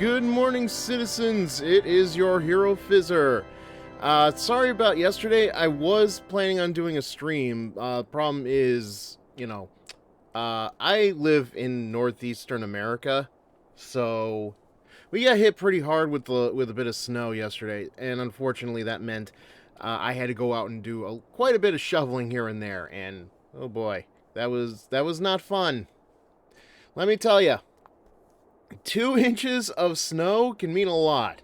Good morning, citizens. It is your HeroFizzer. Sorry about yesterday. I was planning on doing a stream. Problem is, I live in northeastern America, so we got hit pretty hard with a bit of snow yesterday, and unfortunately, that meant I had to go out and do quite a bit of shoveling here and there. And oh boy, that was not fun. Let me tell you. 2 inches of snow can mean a lot.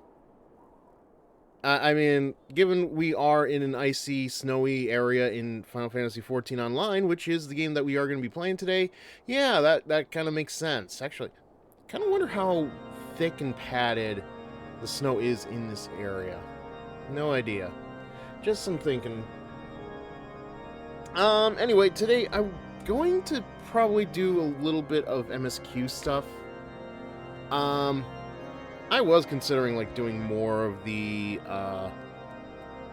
I mean, given we are in an icy, snowy area in Final Fantasy XIV Online, which is the game that we are going to be playing today, yeah, that kind of makes sense. Actually, I kind of wonder how thick and padded the snow is in this area. No idea. Just some thinking. Anyway, today I'm going to probably do a little bit of MSQ stuff. I was considering doing more of the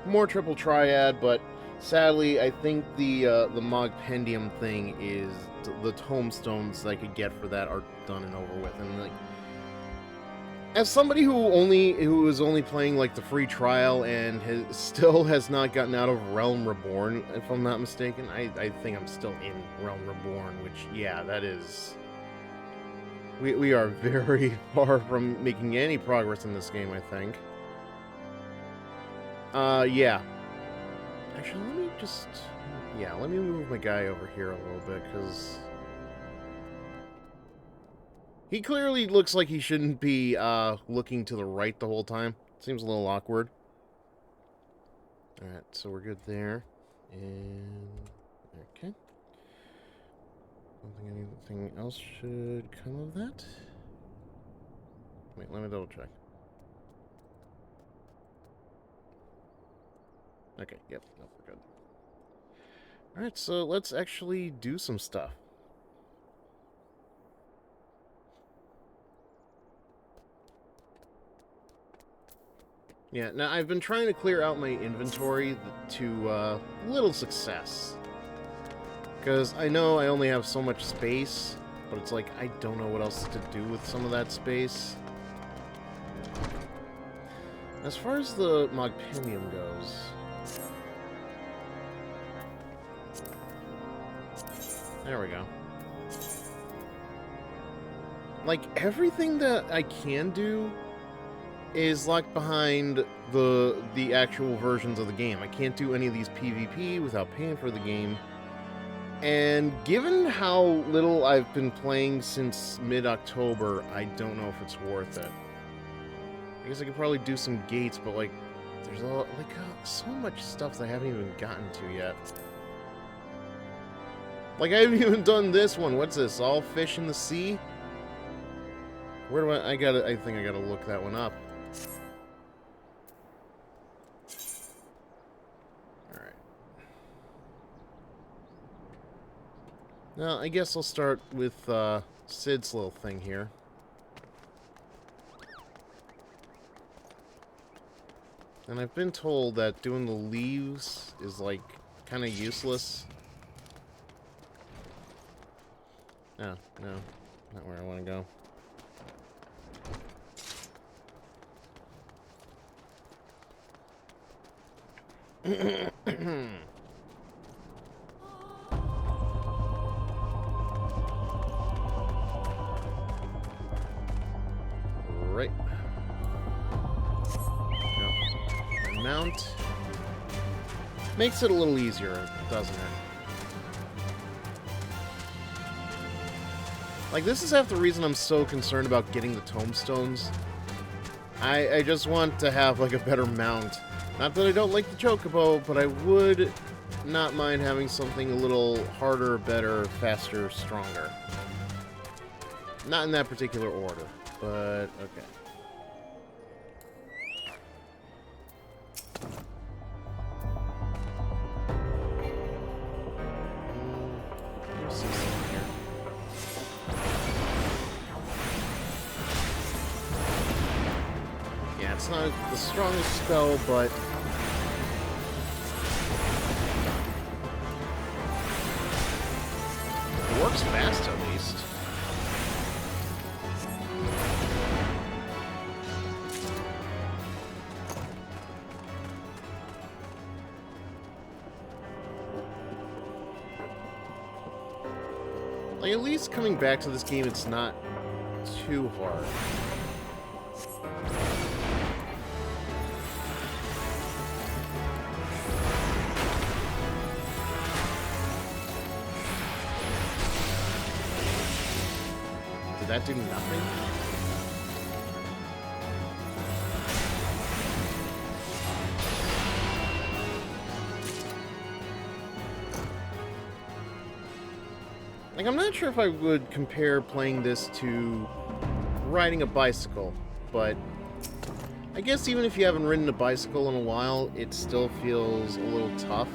more triple triad, but sadly I think the Mogpendium thing is the tomestones I could get for that are done and over with. And as somebody who is only playing the free trial and still has not gotten out of Realm Reborn, if I'm not mistaken, I think I'm still in Realm Reborn, which yeah, that is. We are very far from making any progress in this game, I think. Yeah. Actually, let me move my guy over here a little bit, because he clearly looks like he shouldn't be, looking to the right the whole time. Seems a little awkward. Alright, so we're good there. And okay. I don't think anything else should come of that. Wait, let me double check. Okay, yep, no, we're good. Alright, so let's actually do some stuff. Yeah, now I've been trying to clear out my inventory to little success. Because I know I only have so much space, but it's I don't know what else to do with some of that space. As far as the Mogpendium goes... There we go. Everything that I can do is locked behind the actual versions of the game. I can't do any of these PvP without paying for the game. And given how little I've been playing since mid-October, I don't know if it's worth it. I guess I could probably do some gates, but there's so much stuff that I haven't even gotten to yet. I haven't even done this one. What's this? All fish in the sea? Where do I think I gotta look that one up. Now, I guess I'll start with Sid's little thing here. And I've been told that doing the leaves is, kind of useless. Oh, no. Not where I want to go. Right. No. Mount. Makes it a little easier, doesn't it? This is half the reason I'm so concerned about getting the tomestones. I just want to have, a better mount. Not that I don't like the chocobo, but I would not mind having something a little harder, better, faster, stronger. Not in that particular order. But, okay. Let's see something here. Yeah, it's not the strongest spell, but... it works fast, at least. Like, at least coming back to this game, it's not too hard. Did that do nothing? Like, I'm not sure if I would compare playing this to riding a bicycle, but I guess even if you haven't ridden a bicycle in a while, it still feels a little tough.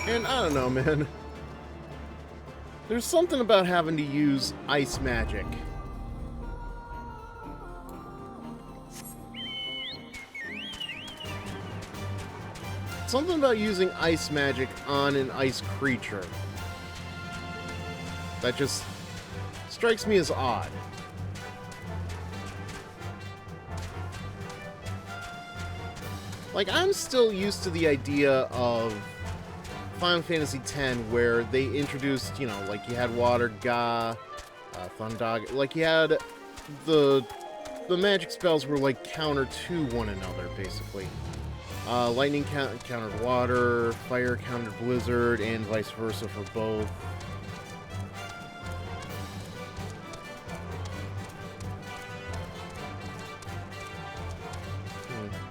And I don't know, man. There's something about having to use ice magic. Something about using ice magic on an ice creature that just strikes me as odd. Like, I'm still used to the idea of Final Fantasy X, where they introduced, you know, like you had Water, Ga, Thundog, like you had the magic spells were like counter to one another, basically. Lightning countered Water, Fire countered Blizzard, and vice versa for both.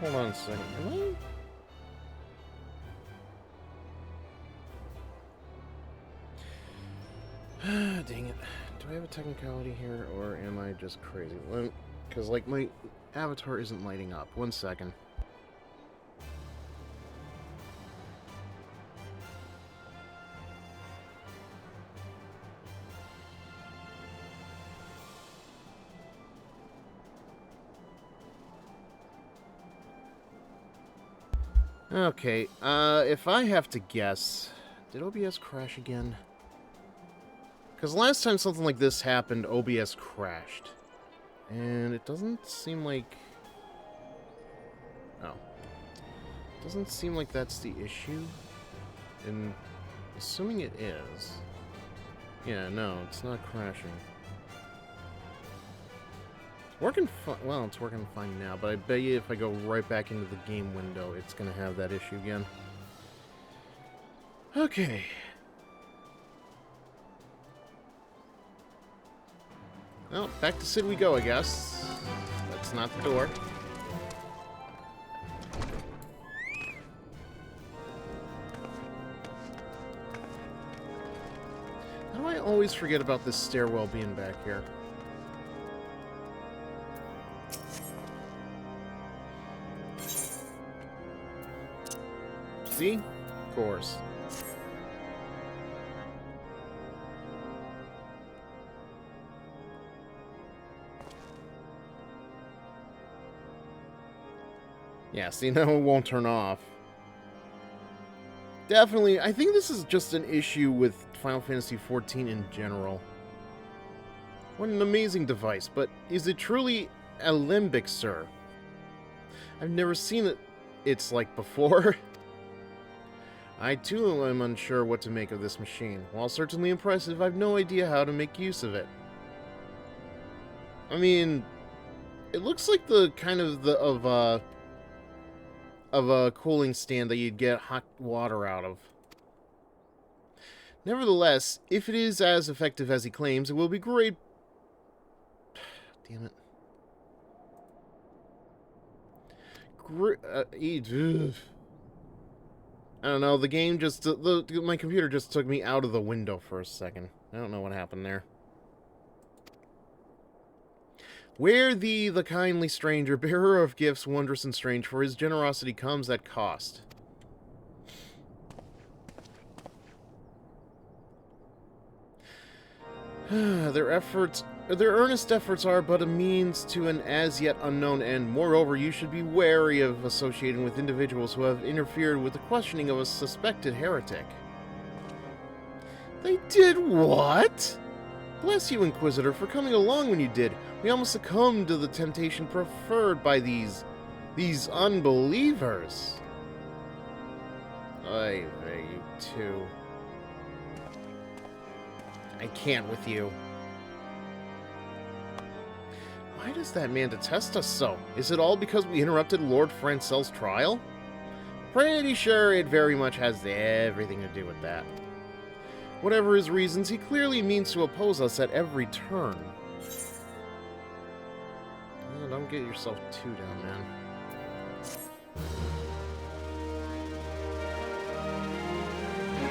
Hold on a second. Am I... Dang it. Do I have a technicality here, or am I just crazy? Because, like, my avatar isn't lighting up. 1 second. Okay, if I have to guess, did OBS crash again? Because last time something like this happened, OBS crashed. And it doesn't seem like... Oh. Doesn't seem like that's the issue. And assuming it is... Yeah, no, it's not crashing. Working fine. Well, it's working fine now, but I bet you if I go right back into the game window, it's going to have that issue again. Okay. Well, back to Sid we go, I guess. That's not the door. How do I always forget about this stairwell being back here? See? Of course. Yeah, see, now it won't turn off. Definitely, I think this is just an issue with Final Fantasy XIV in general. What an amazing device, but is it truly alembic, sir? I've never seen it's like before. I too am unsure what to make of this machine. While certainly impressive, I've no idea how to make use of it. I mean, it looks like the kind of a cooling stand that you'd get hot water out of. Nevertheless, if it is as effective as he claims, it will be great. Damn it. I don't know, the game just... my computer just took me out of the window for a second. I don't know what happened there. Where the kindly stranger, bearer of gifts wondrous and strange, for his generosity comes at cost. Their efforts their earnest efforts are but a means to an as-yet unknown end. Moreover, you should be wary of associating with individuals who have interfered with the questioning of a suspected heretic. They did what? Bless you, Inquisitor, for coming along when you did. We almost succumbed to the temptation preferred by these unbelievers. Oy vey, you two. I can't with you. Why does that man detest us so? Is it all because we interrupted Lord Francel's trial? Pretty sure it very much has everything to do with that. Whatever his reasons, he clearly means to oppose us at every turn. Oh, don't get yourself too down, man.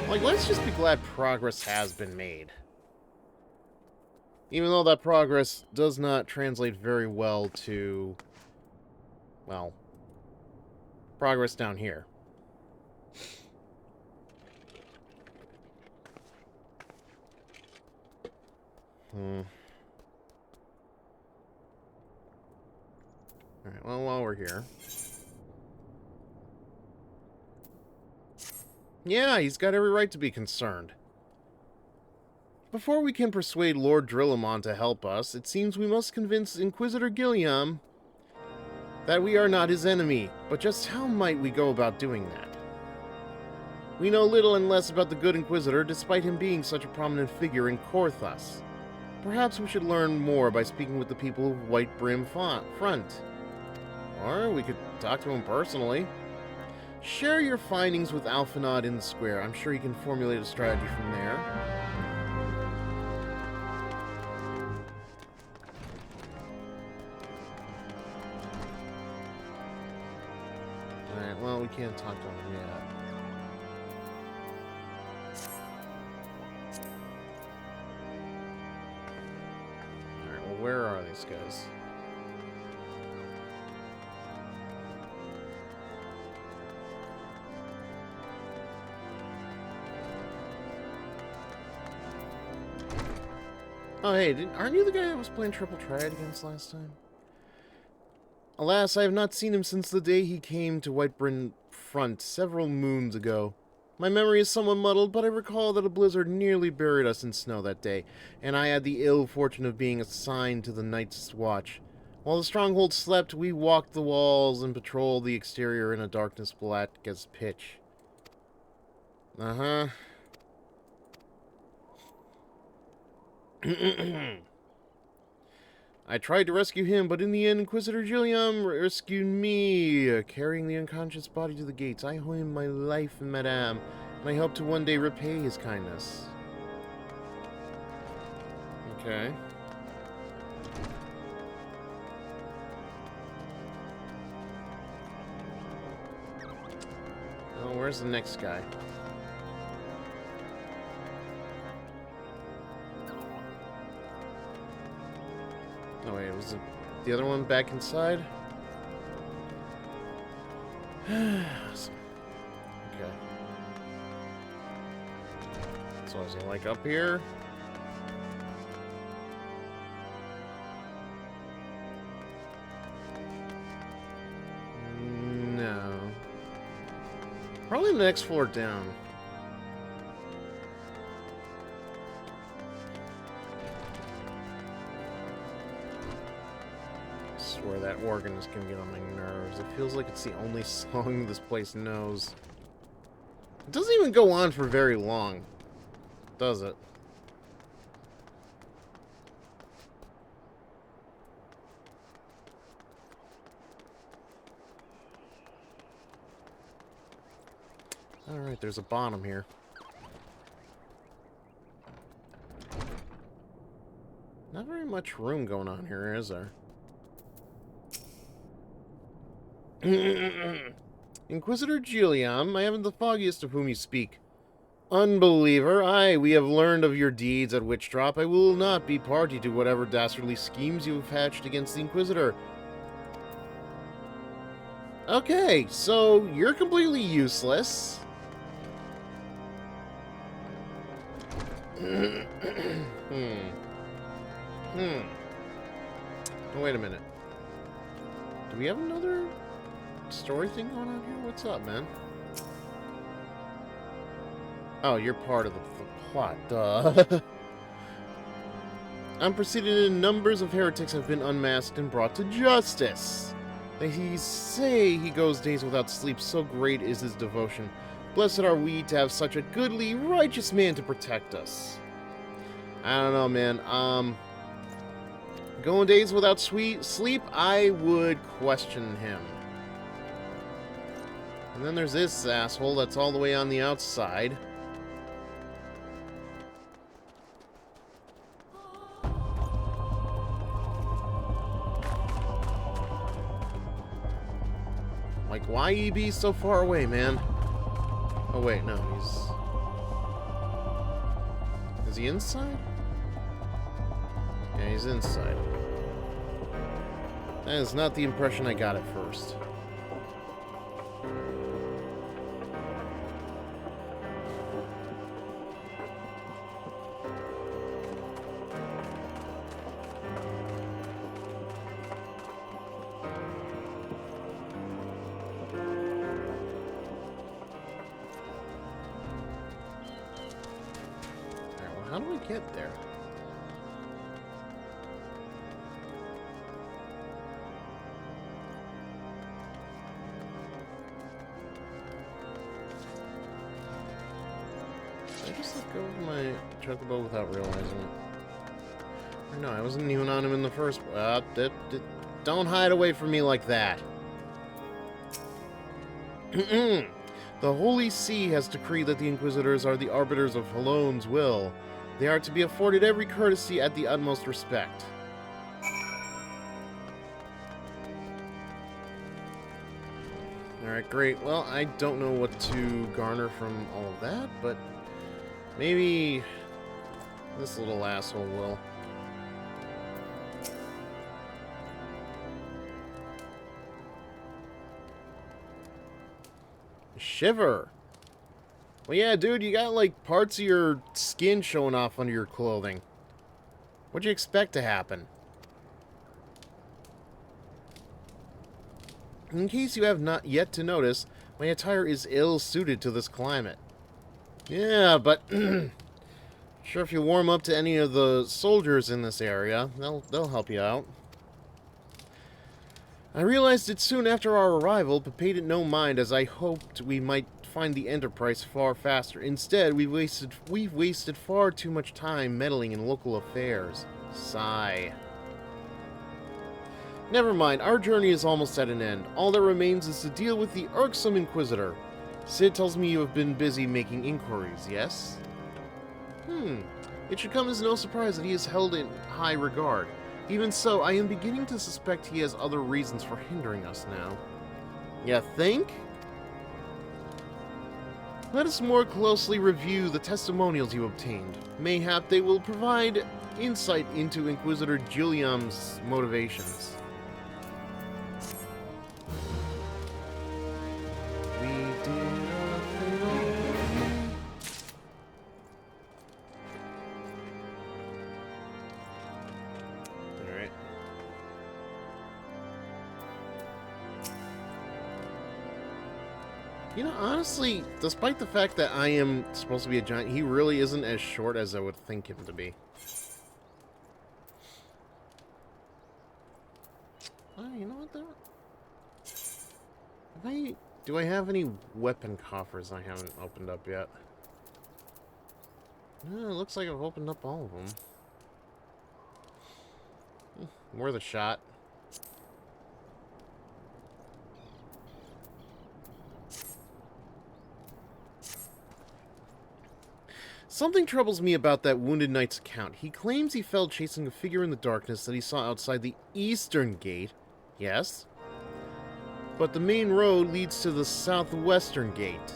Like, let's just be glad progress has been made. Even though that progress does not translate very well to, well, progress down here. Alright, well, while we're here. Yeah, he's got every right to be concerned. Before we can persuade Lord Drillamon to help us, it seems we must convince Inquisitor Gilliam that we are not his enemy. But just how might we go about doing that? We know little and less about the good Inquisitor, despite him being such a prominent figure in Korthus. Perhaps we should learn more by speaking with the people of White Brim Front. Or we could talk to him personally. Share your findings with Alphanod in the square. I'm sure he can formulate a strategy from there. Alright, well, we can't talk to him yet. Alright, well, where are these guys? Oh, hey, aren't you the guy that was playing Triple Triad against last time? Alas, I have not seen him since the day he came to Whiteburn Front several moons ago. My memory is somewhat muddled, but I recall that a blizzard nearly buried us in snow that day, and I had the ill fortune of being assigned to the night's watch. While the stronghold slept, we walked the walls and patrolled the exterior in a darkness black as pitch. Uh-huh. I tried to rescue him, but in the end, Inquisitor Gilliam rescued me, carrying the unconscious body to the gates. I owe him my life, madame, and I hope to one day repay his kindness. Okay. Oh, where's the next guy? Oh wait, was the other one back inside? Awesome. Okay. So is he like up here? No. Probably the next floor down. I swear that organ is gonna get on my nerves. It feels like it's the only song this place knows. It doesn't even go on for very long, does it? Alright, there's a bottom here. Not very much room going on here, is there? Inquisitor Gilliam, I haven't the foggiest of whom you speak. Unbeliever, aye, we have learned of your deeds at Witchdrop. I will not be party to whatever dastardly schemes you have hatched against the Inquisitor. Okay, so you're completely useless. Oh, wait a minute. Do we have another story thing going on here? What's up, man? Oh, you're part of the plot. Duh. Unprecedented numbers of heretics have been unmasked and brought to justice. They say he goes days without sleep, so great is his devotion. Blessed are we to have such a goodly, righteous man to protect us. I don't know, man. Going days without sleep, I would question him. And then there's this asshole that's all the way on the outside. Like, why he be so far away, man? Oh, wait, no, he's... Is he inside? Yeah, he's inside. That is not the impression I got at first. How do we get there? Did I just let go of my chocobo without realizing it? Or no, I wasn't even on him in the first... don't hide away from me like that. The Holy See has decreed that the Inquisitors are the arbiters of Halone's will. They are to be afforded every courtesy at the utmost respect. Alright, great. Well, I don't know what to garner from all of that, but maybe this little asshole will. Shiver. Well, yeah, dude, you got, like, parts of your skin showing off under your clothing. What'd you expect to happen? In case you have not yet to notice, my attire is ill-suited to this climate. Yeah, but... sure, if you warm up to any of the soldiers in this area, they'll help you out. I realized it soon after our arrival, but paid it no mind, as I hoped we might find the Enterprise far faster. Instead, we've wasted far too much time meddling in local affairs. Sigh. Never mind, our journey is almost at an end. All that remains is to deal with the irksome Inquisitor. Sid tells me you have been busy making inquiries, yes? It should come as no surprise that he is held in high regard. Even so, I am beginning to suspect he has other reasons for hindering us now. You think? Let us more closely review the testimonials you obtained. Mayhap they will provide insight into Inquisitor Gilliam's motivations. We did our thing. Alright. You know, honestly, despite the fact that I am supposed to be a giant, he really isn't as short as I would think him to be. Oh, you know what, though? Do I have any weapon coffers I haven't opened up yet? No, it looks like I've opened up all of them. Worth a shot. Something troubles me about that Wounded Knight's account. He claims he fell chasing a figure in the darkness that he saw outside the eastern gate. Yes. But the main road leads to the southwestern gate.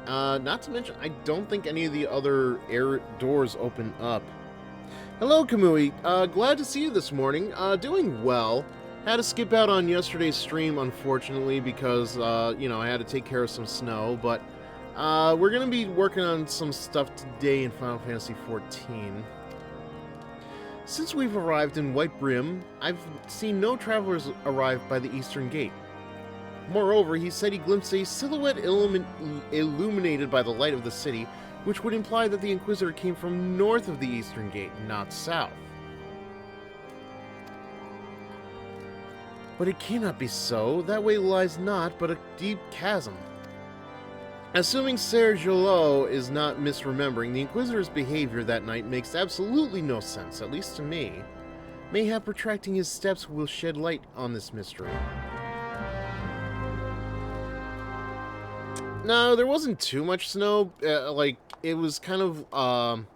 Not to mention, I don't think any of the other air doors open up. Hello, Kamui. Glad to see you this morning. Doing well. Had to skip out on yesterday's stream, unfortunately, because, you know, I had to take care of some snow, but we're going to be working on some stuff today in Final Fantasy XIV. Since we've arrived in White Brim, I've seen no travelers arrive by the Eastern Gate. Moreover, he said he glimpsed a silhouette illuminated by the light of the city, which would imply that the Inquisitor came from north of the Eastern Gate, not south. But it cannot be so. That way lies not but a deep chasm. Assuming Ser Jolo is not misremembering, the Inquisitor's behavior that night makes absolutely no sense, at least to me. Mayhap retracting his steps will shed light on this mystery. No, there wasn't too much snow. It was kind of,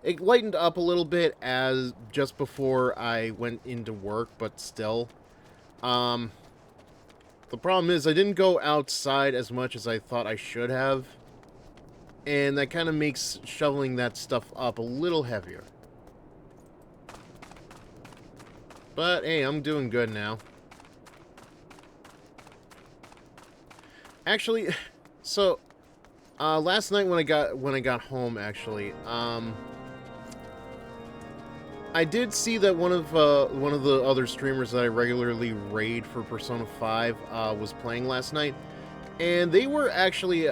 it lightened up a little bit as just before I went into work, but still. The problem is I didn't go outside as much as I thought I should have. And that kind of makes shoveling that stuff up a little heavier. But hey, I'm doing good now. Actually, so last night when I got home, actually, I did see that one of the other streamers that I regularly raid for Persona 5 was playing last night, and they were actually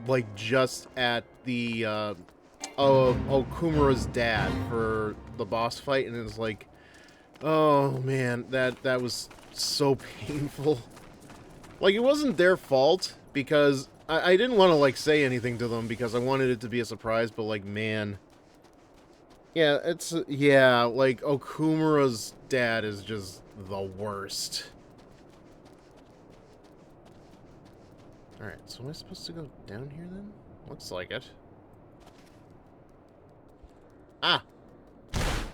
like just at the Okumura's dad for the boss fight, and it was like, oh man, that was so painful. Like, it wasn't their fault because I didn't want to like say anything to them because I wanted it to be a surprise, but like, man. Yeah, like, Okumura's dad is just the worst. Alright, so am I supposed to go down here then? Looks like it. Ah!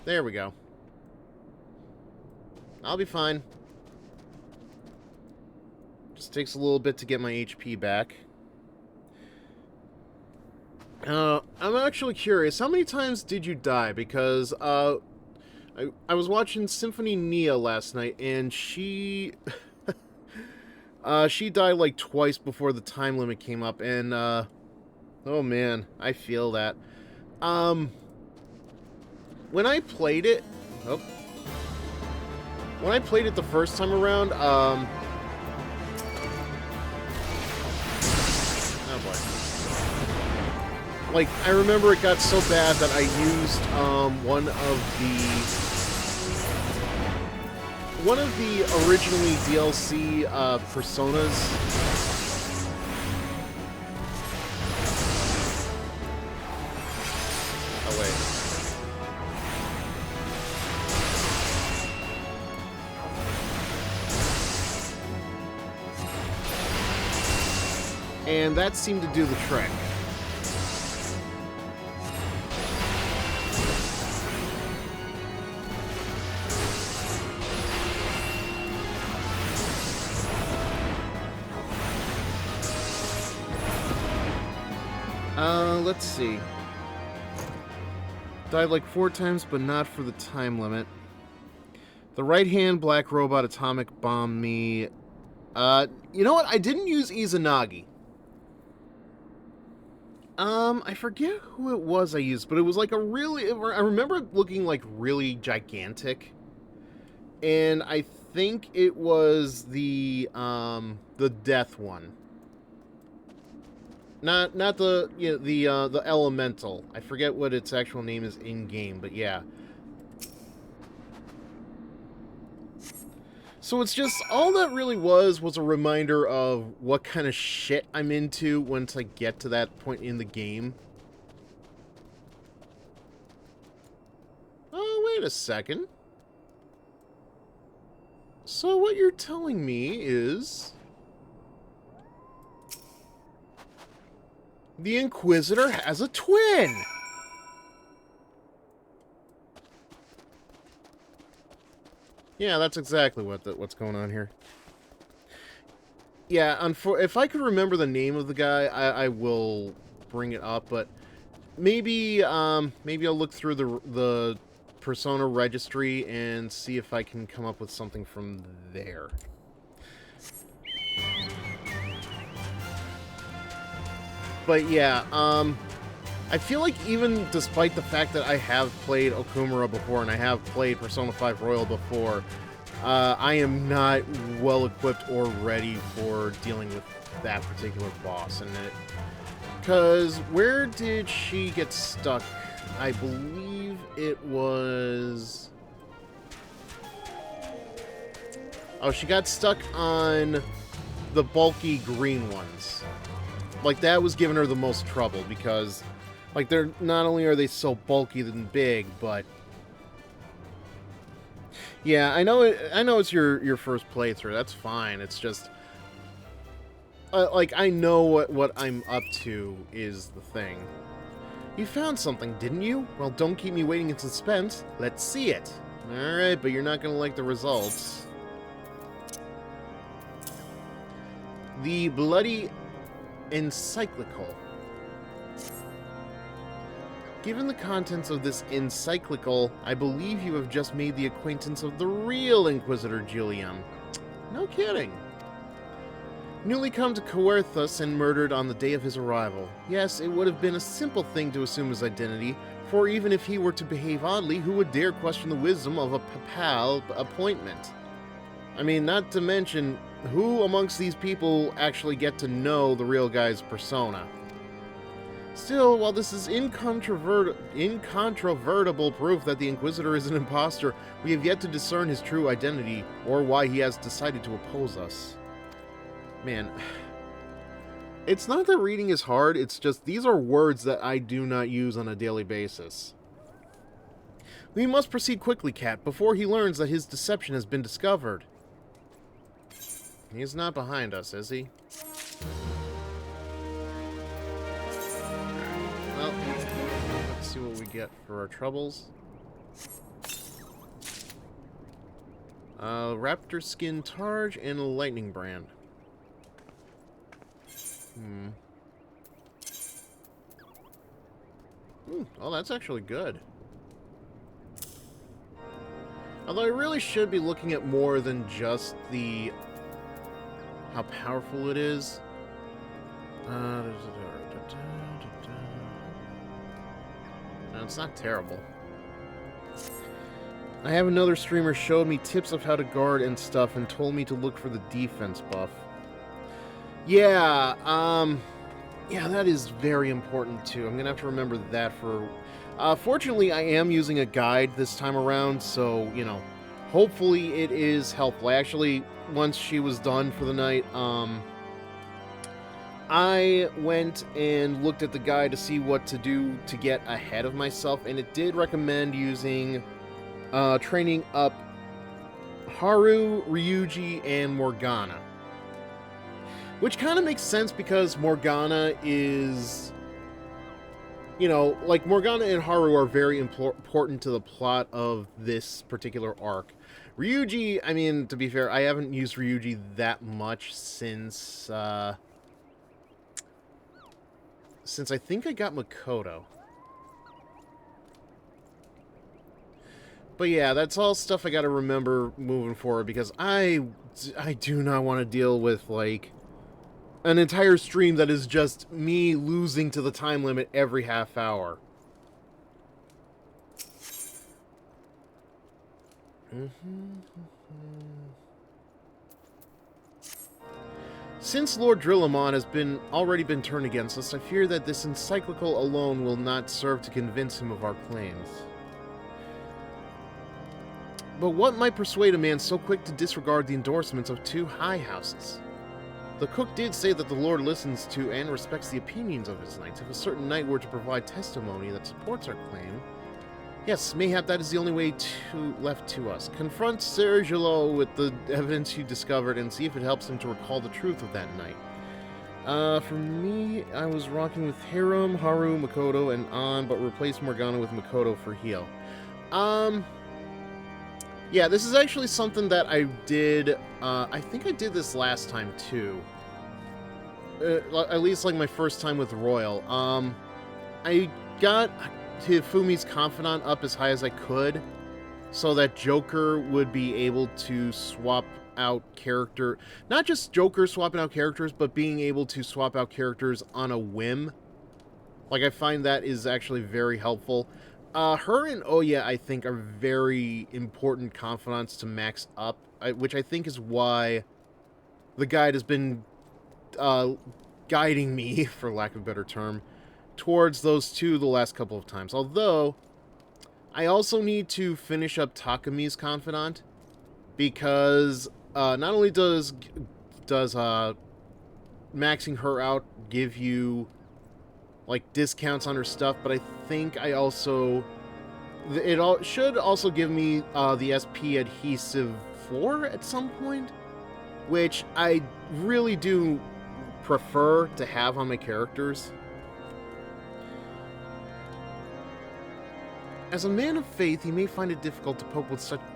There we go. I'll be fine. Just takes a little bit to get my HP back. I'm actually curious, how many times did you die? Because, I was watching Symphony Nia last night, and she... she died like twice before the time limit came up, and, oh man, I feel that. When I played it... Oh. When I played it the first time around, oh boy. Like, I remember it got so bad that I used, one of the originally DLC, Personas. Oh, wait. And that seemed to do the trick. Let's see. Died like 4 times, but not for the time limit. The right-hand black robot atomic bombed me. You know what? I didn't use Izanagi. I forget who it was I used, but it was like a really... I remember it looking like really gigantic. And I think it was the death one. Not the, you know, the elemental. I forget what its actual name is in game, but yeah. So it's just, all that really was a reminder of what kind of shit I'm into once I get to that point in the game. Oh, wait a second. So what you're telling me is... the Inquisitor has a twin! Yeah, that's exactly what's going on here. Yeah, if I could remember the name of the guy, I will bring it up, but maybe maybe I'll look through the Persona registry and see if I can come up with something from there. But yeah, I feel like even despite the fact that I have played Okumura before and I have played Persona 5 Royal before, I am not well equipped or ready for dealing with that particular boss. And because where did she get stuck? I believe it was... Oh, she got stuck on the bulky green ones. Like, that was giving her the most trouble because, like, they're not only are they so bulky and big, but yeah, I know it's your first playthrough. That's fine. It's just like, I know what I'm up to is the thing. You found something, didn't you? Well, don't keep me waiting in suspense. Let's see it. All right, but you're not going to like the results. The Bloody Encyclical. Given the contents of this encyclical, I believe you have just made the acquaintance of the real Inquisitor Julian. No kidding. Newly come to Coerthus and murdered on the day of his arrival. Yes, it would have been a simple thing to assume his identity, for even if he were to behave oddly, who would dare question the wisdom of a papal appointment? I mean, not to mention, who amongst these people actually get to know the real guy's persona? Still, while this is incontrovertible proof that the Inquisitor is an imposter, we have yet to discern his true identity, or why he has decided to oppose us. Man, it's not that reading is hard, it's just these are words that I do not use on a daily basis. We must proceed quickly, Cat, before he learns that his deception has been discovered. He's not behind us, is he? Well, let's see what we get for our troubles. Raptor Skin Targe and a Lightning Brand. Oh, that's actually good. Although I really should be looking at more than just the... how powerful it is. No, it's not terrible. I have another streamer showed me tips of how to guard and stuff and told me to look for the defense buff. Yeah, yeah, that is very important too. I'm gonna have to remember that for... fortunately, I am using a guide this time around, so, you know, hopefully it is helpful. I actually, once she was done for the night, I went and looked at the guide to see what to do to get ahead of myself, and it did recommend using, training up Haru, Ryuji, and Morgana. Which kind of makes sense because Morgana is, you know, like Morgana and Haru are very important to the plot of this particular arc. Ryuji, I mean, to be fair, I haven't used Ryuji that much since I think I got Makoto. But yeah, that's all stuff I gotta remember moving forward because I do not want to deal with, like, an entire stream that is just me losing to the time limit every half hour. Since Lord Drillamon has already been turned against us, I fear that this encyclical alone will not serve to convince him of our claims. But what might persuade a man so quick to disregard the endorsements of two high houses? The cook did say that the Lord listens to and respects the opinions of his knights. If a certain knight were to provide testimony that supports our claim, yes, mayhap that is the only way left to us. Confront Sergilo with the evidence you discovered and see if it helps him to recall the truth of that night. For me, I was rocking with Harem, Haru, Makoto, and An, but replaced Morgana with Makoto for heal. Yeah, this is actually something that I did, I think I did this last time, too. At least, like, my first time with Royal. I got Hifumi's Confidant up as high as I could, so that Joker would be able to swap out character... Not just Joker swapping out characters, but being able to swap out characters on a whim. Like, I find that is actually very helpful. Her and Oya, I think, are very important confidants to max up, which I think is why the guide has been guiding me, for lack of a better term, towards those two the last couple of times. Although, I also need to finish up Takami's confidant, because not only does maxing her out give you like discounts on her stuff, but I think I also should also give me the SP adhesive 4 at some point, which I really do prefer to have on my characters. As a man of faith, he may find it difficult to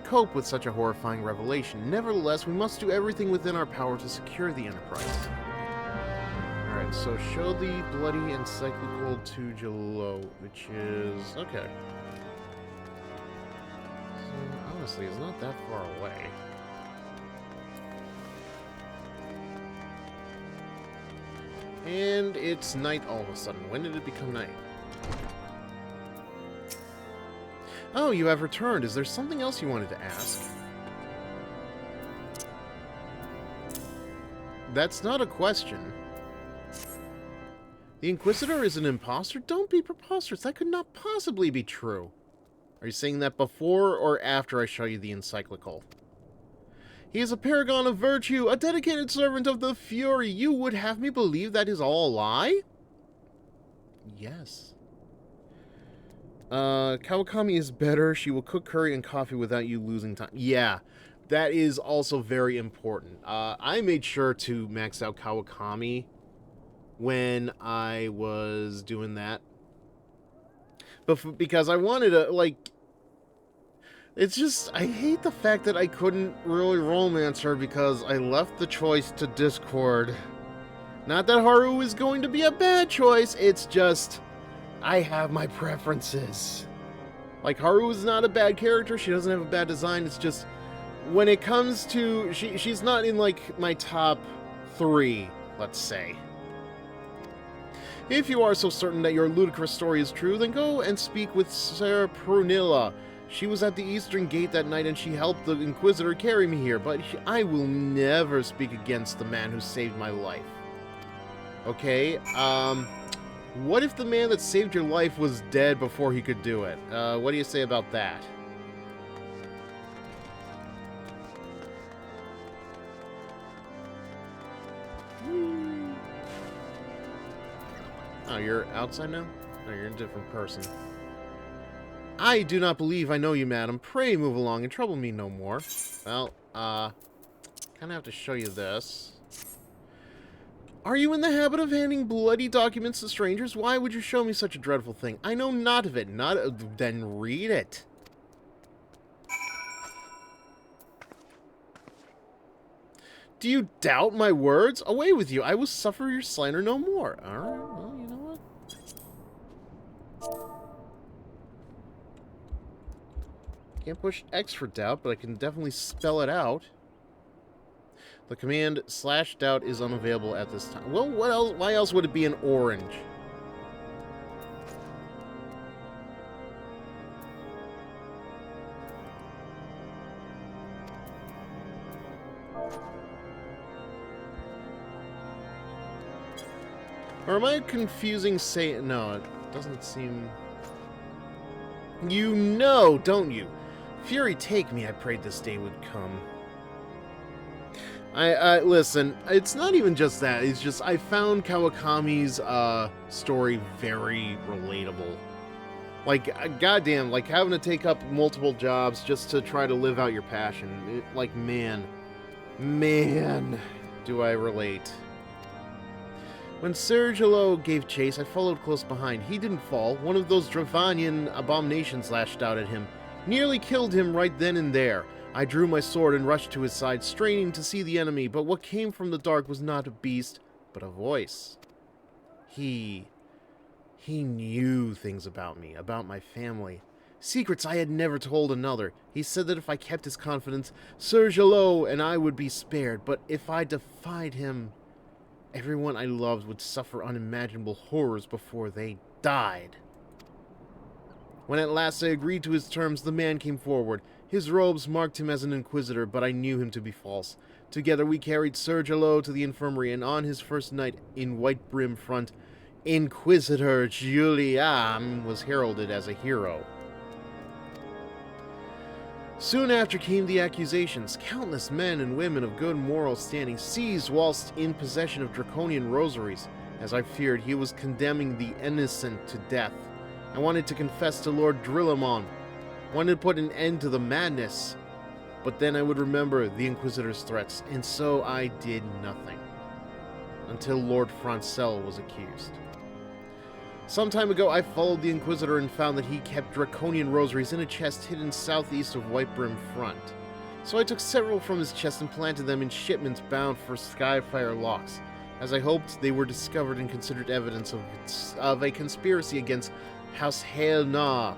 cope with such a horrifying revelation. Nevertheless, we must do everything within our power to secure the Enterprise. Alright, so show the bloody encyclical to Jalo, which is... okay. So, honestly, it's not that far away. And it's night all of a sudden. When did it become night? Oh, you have returned. Is there something else you wanted to ask? That's not a question. The Inquisitor is an imposter? Don't be preposterous. That could not possibly be true. Are you saying that before or after I show you the encyclical? He is a paragon of virtue, a dedicated servant of the Fury. You would have me believe that is all a lie? Yes. Kawakami is better. She will cook curry and coffee without you losing time. Yeah, that is also very important. I made sure to max out Kawakami when I was doing that. But because I wanted to, like... It's just, I hate the fact that I couldn't really romance her because I left the choice to Discord. Not that Haru is going to be a bad choice, it's just... I have my preferences. Like, Haru is not a bad character, she doesn't have a bad design, it's just... When it comes to... She's not in, like, my top 3, let's say. If you are so certain that your ludicrous story is true, then go and speak with Sarah Prunilla. She was at the Eastern Gate that night and she helped the Inquisitor carry me here, but I will never speak against the man who saved my life. Okay, what if the man that saved your life was dead before he could do it? What do you say about that? Oh, you're outside now? No, you're a different person. I do not believe I know you, madam. Pray move along and trouble me no more. Well, kinda have to show you this. Are you in the habit of handing bloody documents to strangers? Why would you show me such a dreadful thing? I know not of it. Then read it. Do you doubt my words? Away with you. I will suffer your slander no more. Alright, well, you know what? Can't push X for doubt, but I can definitely spell it out. The command /doubt is unavailable at this time. Well, what else? Why else would it be in orange? Or am I confusing no, it doesn't seem... You know, don't you? Fury, take me, I prayed this day would come. Listen, it's not even just that, it's just I found Kawakami's, story very relatable. Like, goddamn, like having to take up multiple jobs just to try to live out your passion. Like, man, do I relate. When Sergio gave chase, I followed close behind. He didn't fall. One of those Dravanian abominations lashed out at him. Nearly killed him right then and there. I drew my sword and rushed to his side, straining to see the enemy, but what came from the dark was not a beast, but a voice. He knew things about me, about my family. Secrets I had never told another. He said that if I kept his confidence, Sergio and I would be spared, but if I defied him... Everyone I loved would suffer unimaginable horrors before they died. When at last I agreed to his terms, the man came forward. His robes marked him as an inquisitor, but I knew him to be false. Together we carried Sir Jalot to the infirmary, and on his first night in White Brim Front, Inquisitor Julian was heralded as a hero. Soon after came the accusations. Countless men and women of good moral standing seized whilst in possession of draconian rosaries. As I feared, he was condemning the innocent to death. I wanted to confess to Lord Drillamon, wanted to put an end to the madness, but then I would remember the Inquisitor's threats, and so I did nothing. Until Lord Francel was accused. Some time ago, I followed the Inquisitor and found that he kept draconian rosaries in a chest hidden southeast of White Brim Front. So I took several from his chest and planted them in shipments bound for Skyfire locks. As I hoped, they were discovered and considered evidence of a conspiracy against House Helna,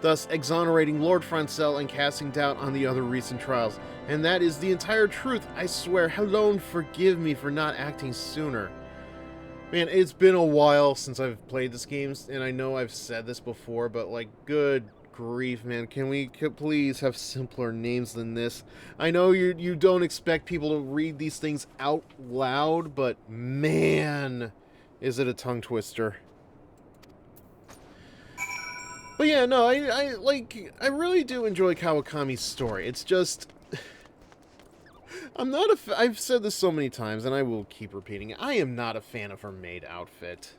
thus exonerating Lord Francel and casting doubt on the other recent trials. And that is the entire truth, I swear. Helone, forgive me for not acting sooner. Man, it's been a while since I've played this game, and I know I've said this before, but, like, good grief, man. Can we please have simpler names than this? I know you don't expect people to read these things out loud, but, man, is it a tongue twister. But yeah, no, I really do enjoy Kawakami's story. It's just, I've said this so many times, and I will keep repeating it. I am not a fan of her maid outfit.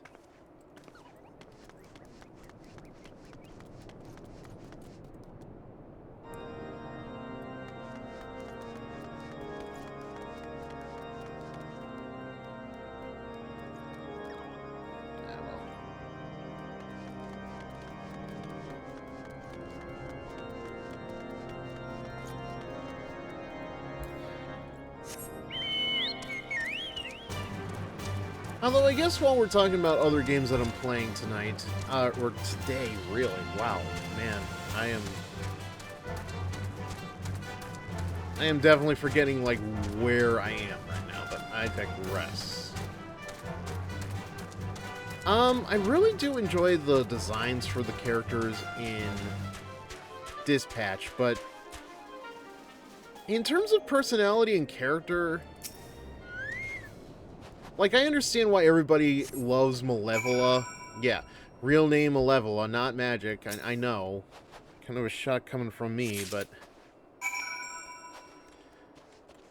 Although, I guess while we're talking about other games that I'm playing tonight, or today, really, wow, man, I am definitely forgetting, like, where I am right now, but I digress. I really do enjoy the designs for the characters in Dispatch, but in terms of personality and character, like, I understand why everybody loves Malevola. Yeah, real name Malevola, not magic. I know. Kind of a shock coming from me, but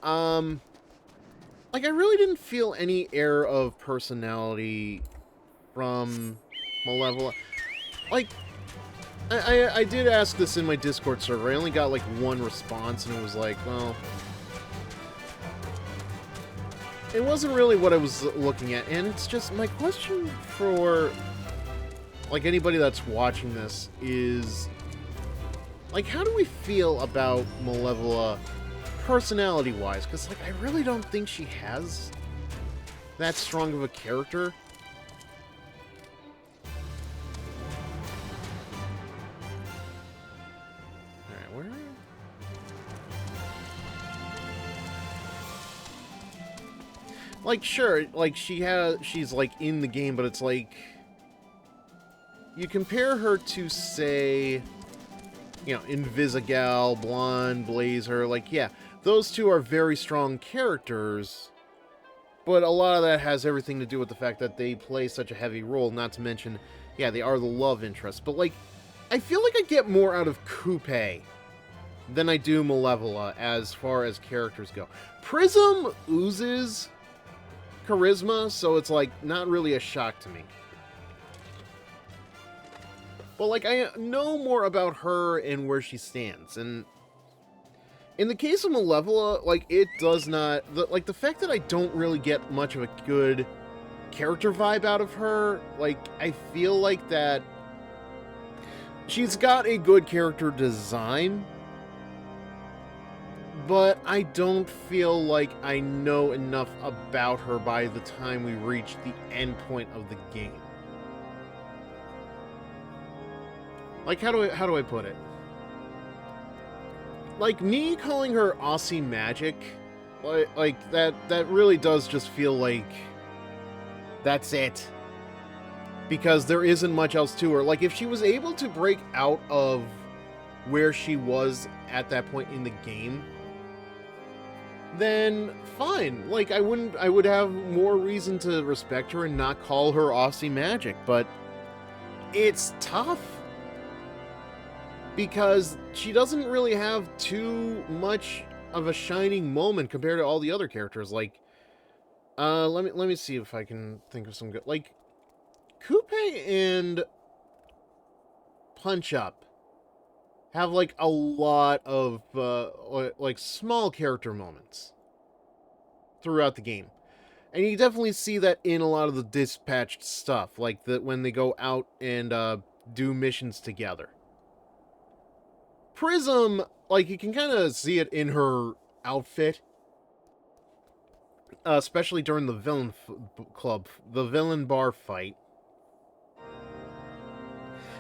like, I really didn't feel any air of personality from Malevola. Like, I did ask this in my Discord server. I only got, like, one response, and it was like, well, it wasn't really what I was looking at, and it's just, my question for, like, anybody that's watching this is, like, how do we feel about Malevola personality-wise? Because, like, I really don't think she has that strong of a character. Alright, where are you? Like, sure, like, she's, like, in the game, but it's like, you compare her to, say, you know, Invisigal, Blonde, Blazer, like, yeah, those two are very strong characters, but a lot of that has everything to do with the fact that they play such a heavy role, not to mention, yeah, they are the love interest, but, like, I feel like I get more out of Coupe than I do Malevola as far as characters go. Prism oozes charisma, so it's, like, not really a shock to me. But, like, I know more about her and where she stands, and in the case of Malevola, like, it does not, like, the fact that I don't really get much of a good character vibe out of her, like, I feel like that she's got a good character design, but I don't feel like I know enough about her by the time we reach the end point of the game. Like, how do I put it? Like, me calling her Aussie Magic, Like that really does just feel like that's it. Because there isn't much else to her. Like, if she was able to break out of where she was at that point in the game, then fine. Like, I would have more reason to respect her and not call her Aussie Magic, but it's tough. Because she doesn't really have too much of a shining moment compared to all the other characters. Like, let me see if I can think of some good, like, Coupe and Punch Up have, like, a lot of, like, small character moments throughout the game. And you definitely see that in a lot of the dispatched stuff, like when they go out and do missions together. Prism, like, you can kind of see it in her outfit, especially during the the villain bar fight.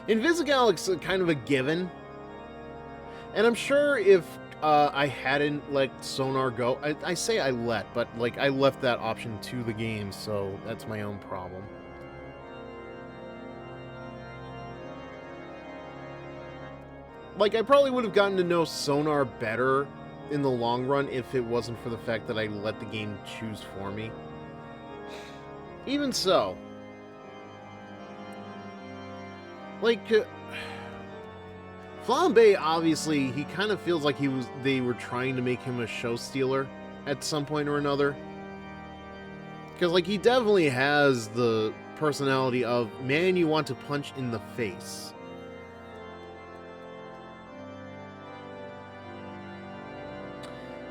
Invisigalic's kind of a given, and I'm sure if I hadn't let Sonar go, I say I let, but like I left that option to the game, so that's my own problem. Like, I probably would have gotten to know Sonar better in the long run if it wasn't for the fact that I let the game choose for me. Even so, like, Flambe, obviously, he kind of feels like they were trying to make him a show stealer at some point or another. Because, like, he definitely has the personality of, man you want to punch in the face.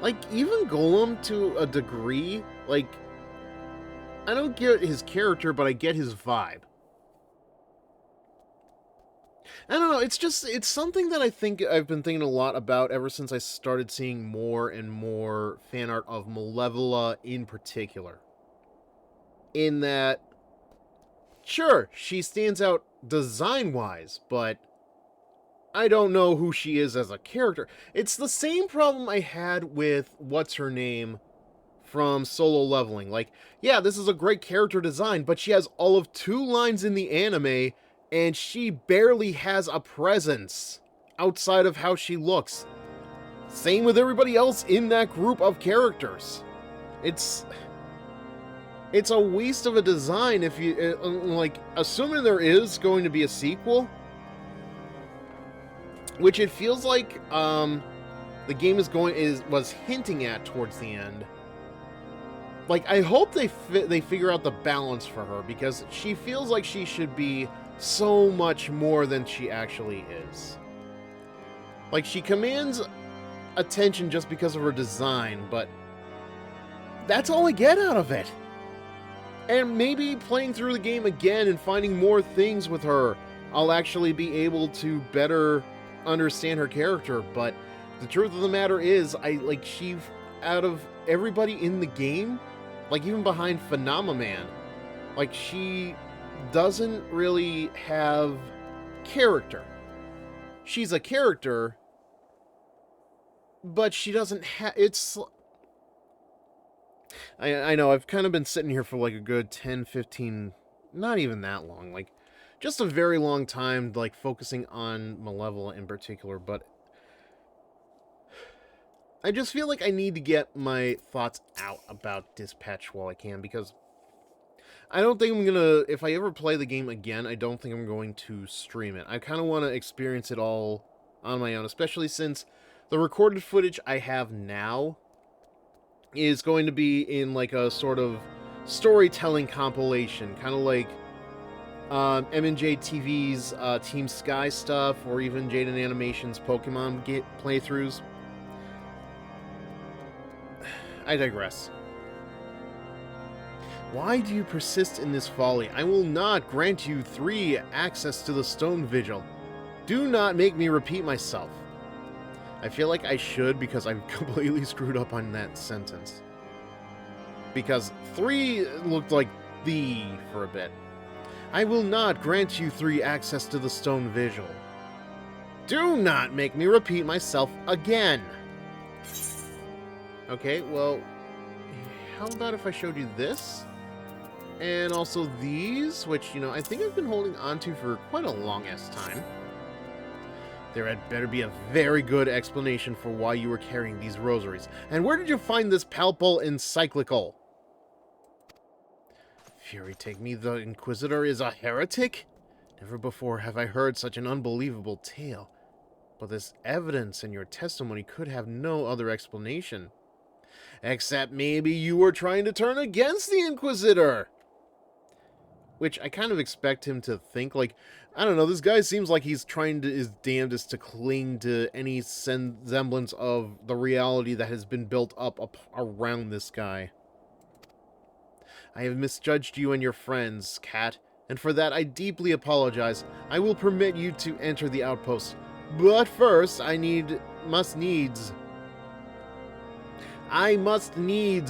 Like, even Golem, to a degree, like, I don't get his character, but I get his vibe. I don't know, it's something that I think I've been thinking a lot about ever since I started seeing more and more fan art of Malevola in particular. In that, sure, she stands out design-wise, but I don't know who she is as a character. It's the same problem I had with what's-her-name from Solo Leveling. Like, yeah, this is a great character design, but she has all of 2 lines in the anime, and she barely has a presence outside of how she looks. Same with everybody else in that group of characters. It's a waste of a design if you, like, assuming there is going to be a sequel, which it feels like the game was hinting at towards the end. Like, I hope they figure out the balance for her, because she feels like she should be so much more than she actually is. Like, she commands attention just because of her design, but that's all I get out of it. And maybe playing through the game again and finding more things with her, I'll actually be able to better understand her character. But the truth of the matter is, she, out of everybody in the game, like, even behind Phenomenon, like, she doesn't really have character. She's a character, but she doesn't have... It's... I know, I've kind of been sitting here for like a good 10, 15... Not even that long, like, just a very long time, like, focusing on Malevola in particular, but I just feel like I need to get my thoughts out about Dispatch while I can, because I don't think I'm gonna... If I ever play the game again, I don't think I'm going to stream it. I kind of want to experience it all on my own, especially since the recorded footage I have now is going to be in, like, a sort of storytelling compilation, kind of like M&J TV's Team Sky stuff, or even Jaden Animation's Pokemon playthroughs. I digress. Why do you persist in this folly? I will not grant you 3 access to the Stone Vigil. Do not make me repeat myself. I feel like I should, because I've completely screwed up on that sentence. Because 3 looked like the for a bit. I will not grant you 3 access to the Stone Vigil. Do not make me repeat myself again. Okay, well, how about if I showed you this? And also these, which, you know, I think I've been holding on to for quite a long-ass time. There had better be a very good explanation for why you were carrying these rosaries. And where did you find this palpable encyclical? Fury take me, the Inquisitor is a heretic? Never before have I heard such an unbelievable tale. But this evidence in your testimony could have no other explanation. Except maybe you were trying to turn against the Inquisitor! Which I kind of expect him to think, like, I don't know, this guy seems like he's trying to his damnedest to cling to any semblance of the reality that has been built up around this guy. I have misjudged you and your friends, Cat, and for that I deeply apologize. I will permit you to enter the outpost. But first, I must needs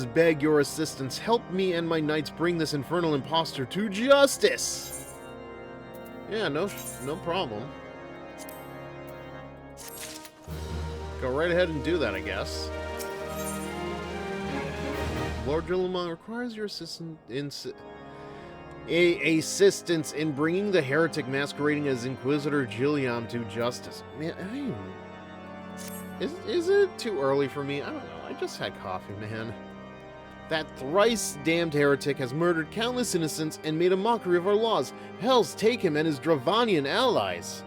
beg your assistance. Help me and my knights bring this infernal impostor to justice. Yeah, no problem. Go right ahead and do that, I guess. Lord Gilliman requires your assistance in bringing the heretic masquerading as Inquisitor Gilliam to justice. Man, is it too early for me? I don't know. I just had coffee, man. That thrice damned heretic has murdered countless innocents and made a mockery of our laws. Hells take him and his Dravanian allies.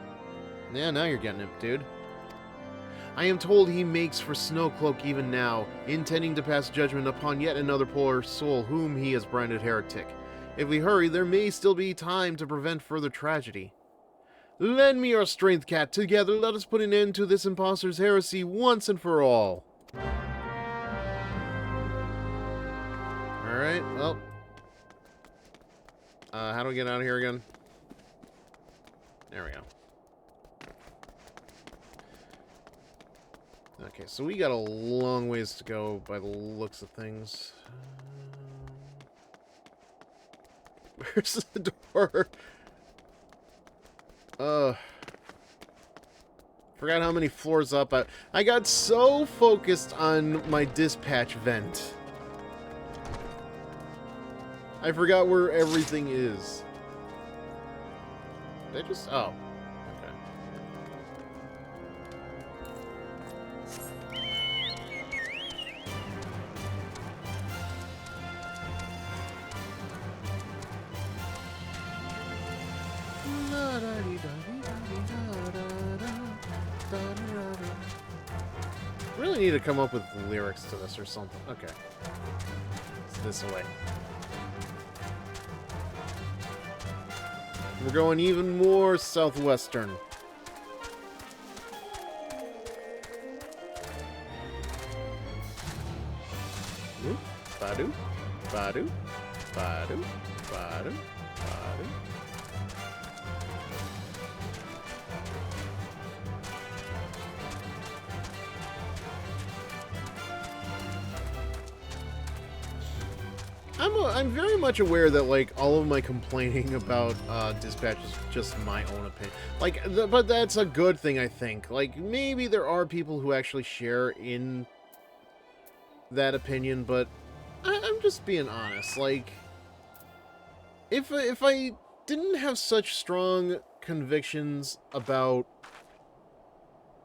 Yeah, now you're getting it, dude. I am told he makes for Snowcloak even now, intending to pass judgment upon yet another poor soul whom he has branded heretic. If we hurry, there may still be time to prevent further tragedy. Lend me your strength, Cat. Together, let us put an end to this impostor's heresy once and for all. Alright, well. How do we get out of here again? There we go. Okay, so we got a long ways to go by the looks of things. Where's the door? Forgot how many floors up. I got so focused on my dispatch vent. I forgot where everything is. Did I just... Oh. Really need to come up with lyrics to this or something. Okay. It's this way. We're going even more southwestern. Oop. Badu. Badu. Badu. Badu. Badu. I'm very much aware that, like, all of my complaining about dispatch is just my own opinion. Like, but that's a good thing, I think. Like, maybe there are people who actually share in that opinion, but I'm just being honest. Like, if I didn't have such strong convictions about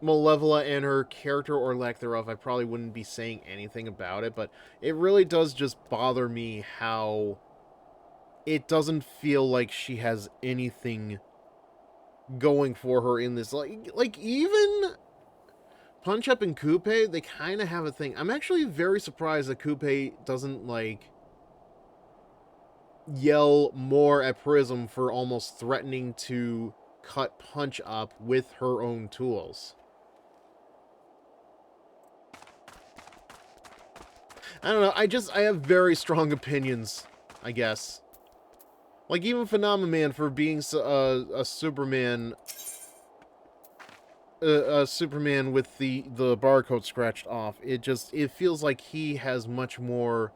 Malevola and her character or lack thereof, I probably wouldn't be saying anything about it, but it really does just bother me how it doesn't feel like she has anything going for her in this. Like even Punch Up and Coupe, they kind of have a thing. I'm actually very surprised that Coupe doesn't, like, yell more at Prism for almost threatening to cut Punch Up with her own tools. I don't know, I have very strong opinions, I guess. Like, even Phenomenon for being a Superman... Superman with the barcode scratched off. It feels like he has much more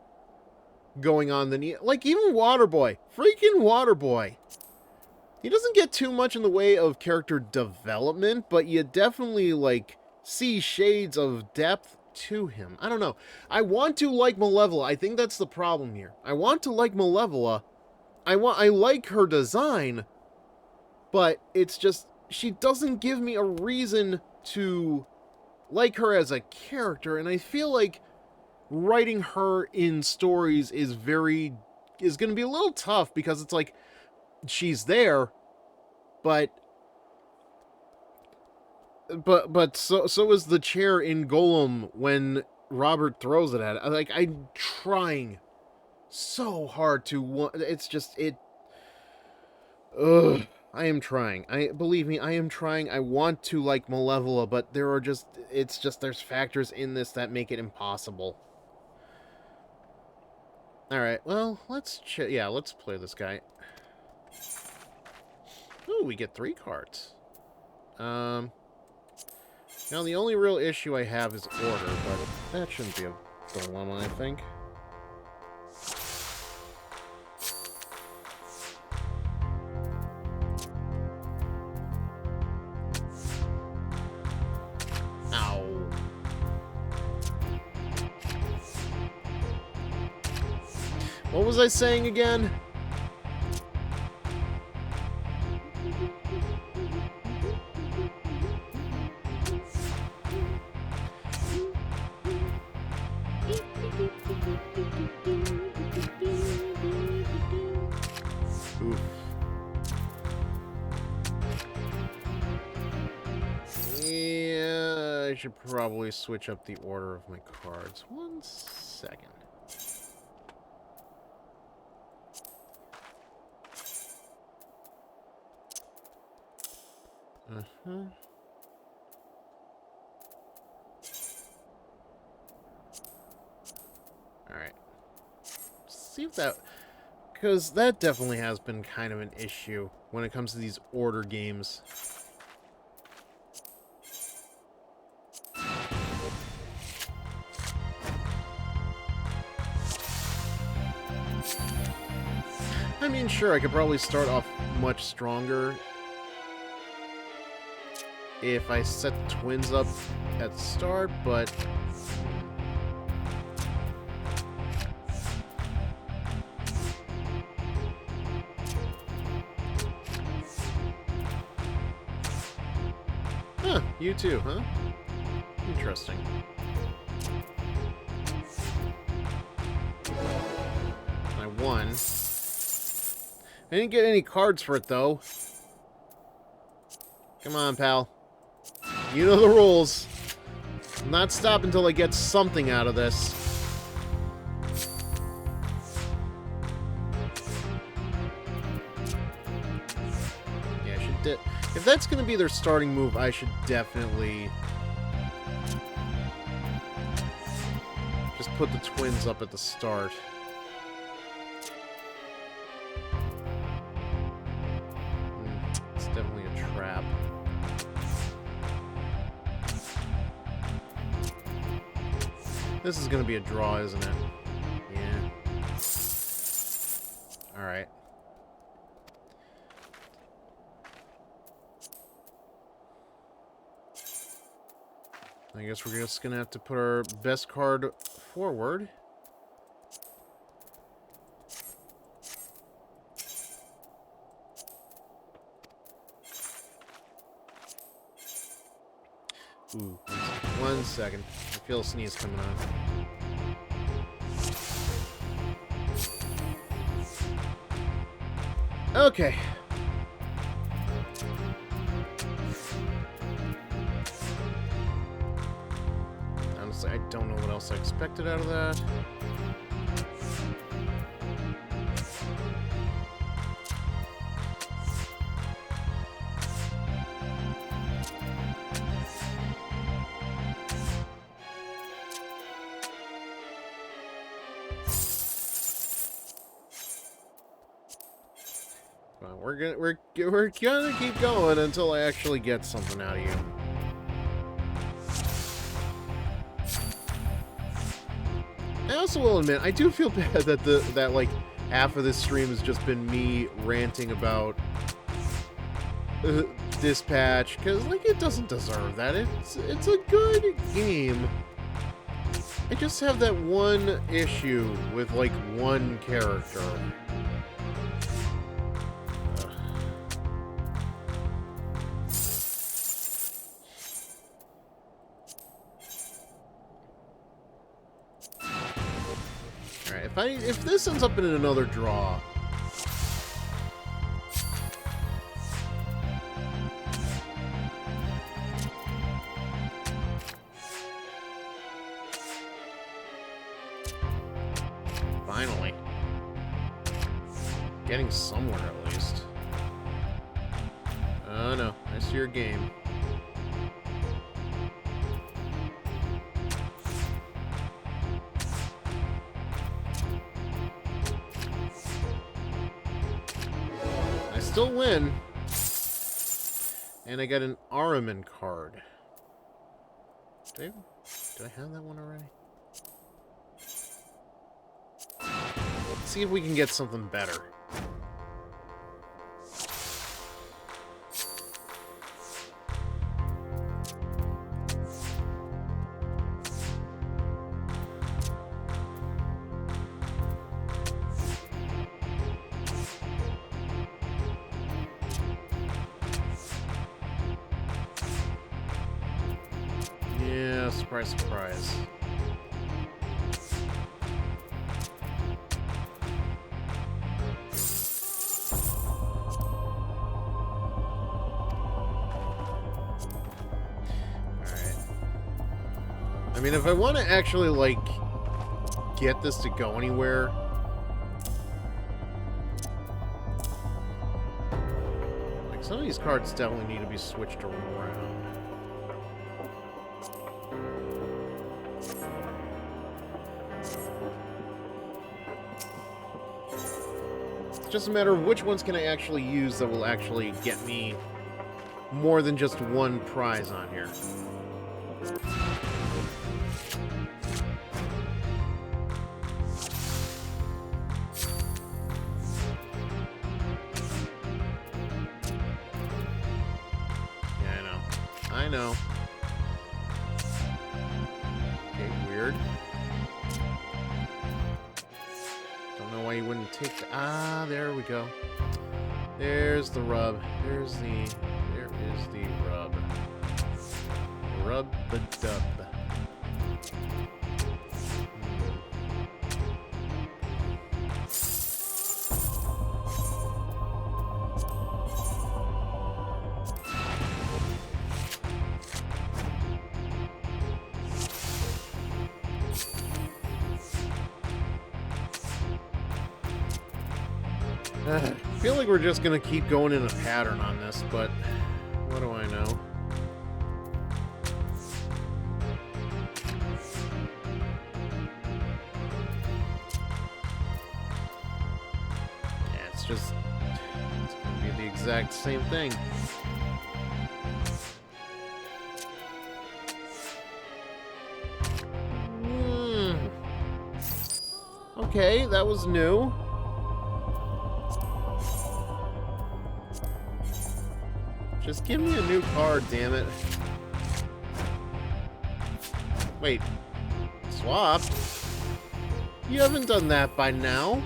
going on than he... Like, even Waterboy. Freaking Waterboy. He doesn't get too much in the way of character development, but you definitely, like, see shades of depth to him. I don't know. I want to like Malevola. I think that's the problem here. I want to like Malevola. I like her design, but it's just she doesn't give me a reason to like her as a character, and I feel like writing her in stories is going to be a little tough because it's like she's there, but so is the chair in Golem when Robert throws it at it. Like, I'm trying so hard to it's just it. Ugh. I am trying. Believe me, I am trying. I want to like Malevola, but there's factors in this that make it impossible. All right. Well, let's play this guy. Ooh, we get 3 cards. Now the only real issue I have is order, but that shouldn't be a dilemma, I think. What was I saying again? Oof. Yeah, I should probably switch up the order of my cards. 1 second. Alright. See if that... Because that definitely has been kind of an issue when it comes to these order games. I mean, sure, I could probably start off much stronger if I set the twins up at the start, but... Huh, you too, huh? Interesting. I won. I didn't get any cards for it, though. Come on, pal. You know the rules. I'm not stopping until I get something out of this. Yeah, I should... If that's going to be their starting move, I should definitely... just put the twins up at the start. It's definitely a trap. This is going to be a draw, isn't it? Yeah. Alright. I guess we're just going to have to put our best card forward. Ooh, 1 second. I feel a sneeze coming on. Okay. Honestly, I don't know what else I expected out of that. We're gonna keep going until I actually get something out of you. I also will admit, I do feel bad that like half of this stream has just been me ranting about Dispatch, because like it doesn't deserve that. It's a good game, I just have that one issue with, like, one character. Alright, if this ends up in another draw... Finally. Getting somewhere, at least. Oh, no. I see your game. I still win. And I got an Ahriman card. Did I have that one already? Let's see if we can get something better. Yeah, surprise, surprise. I mean, if I want to actually, like, get this to go anywhere... Like, some of these cards definitely need to be switched around. It's just a matter of which ones can I actually use that will actually get me more than just one prize on here. I know. Okay, weird. Don't know why you wouldn't take the... Ah, there we go. There's the rub. There is the rub. Rub-a-dub. I feel like we're just gonna keep going in a pattern on this, but what do I know? Yeah, it's gonna be the exact same thing. Okay, that was new. Just give me a new card, damn it. Wait. Swap? You haven't done that by now.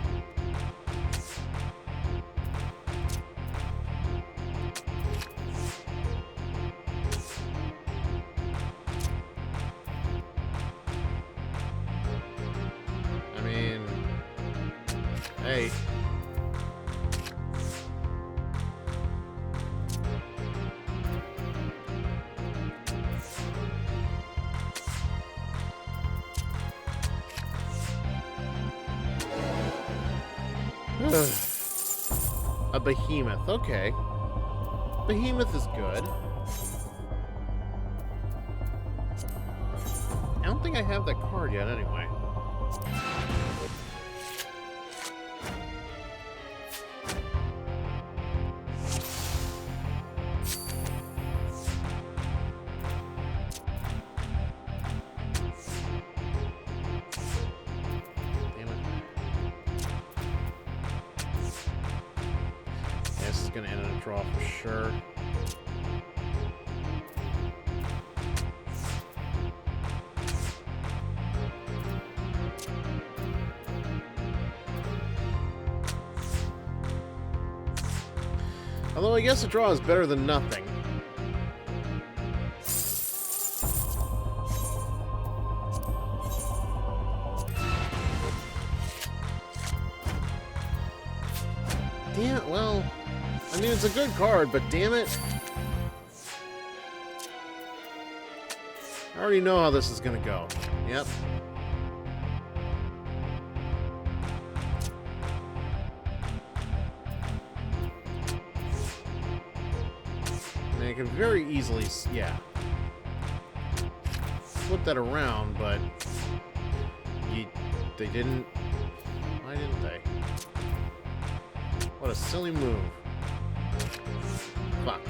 I mean... Hey. A behemoth, okay. Behemoth is good. I don't think I have that card yet, anyway. This is going to end in a draw for sure. Although I guess a draw is better than nothing. Damn, well, I mean, it's a good card, but damn it. I already know how this is gonna go. Yep. And I can very easily, yeah, flip that around, but they didn't. Why didn't they? What a silly move. Fuck.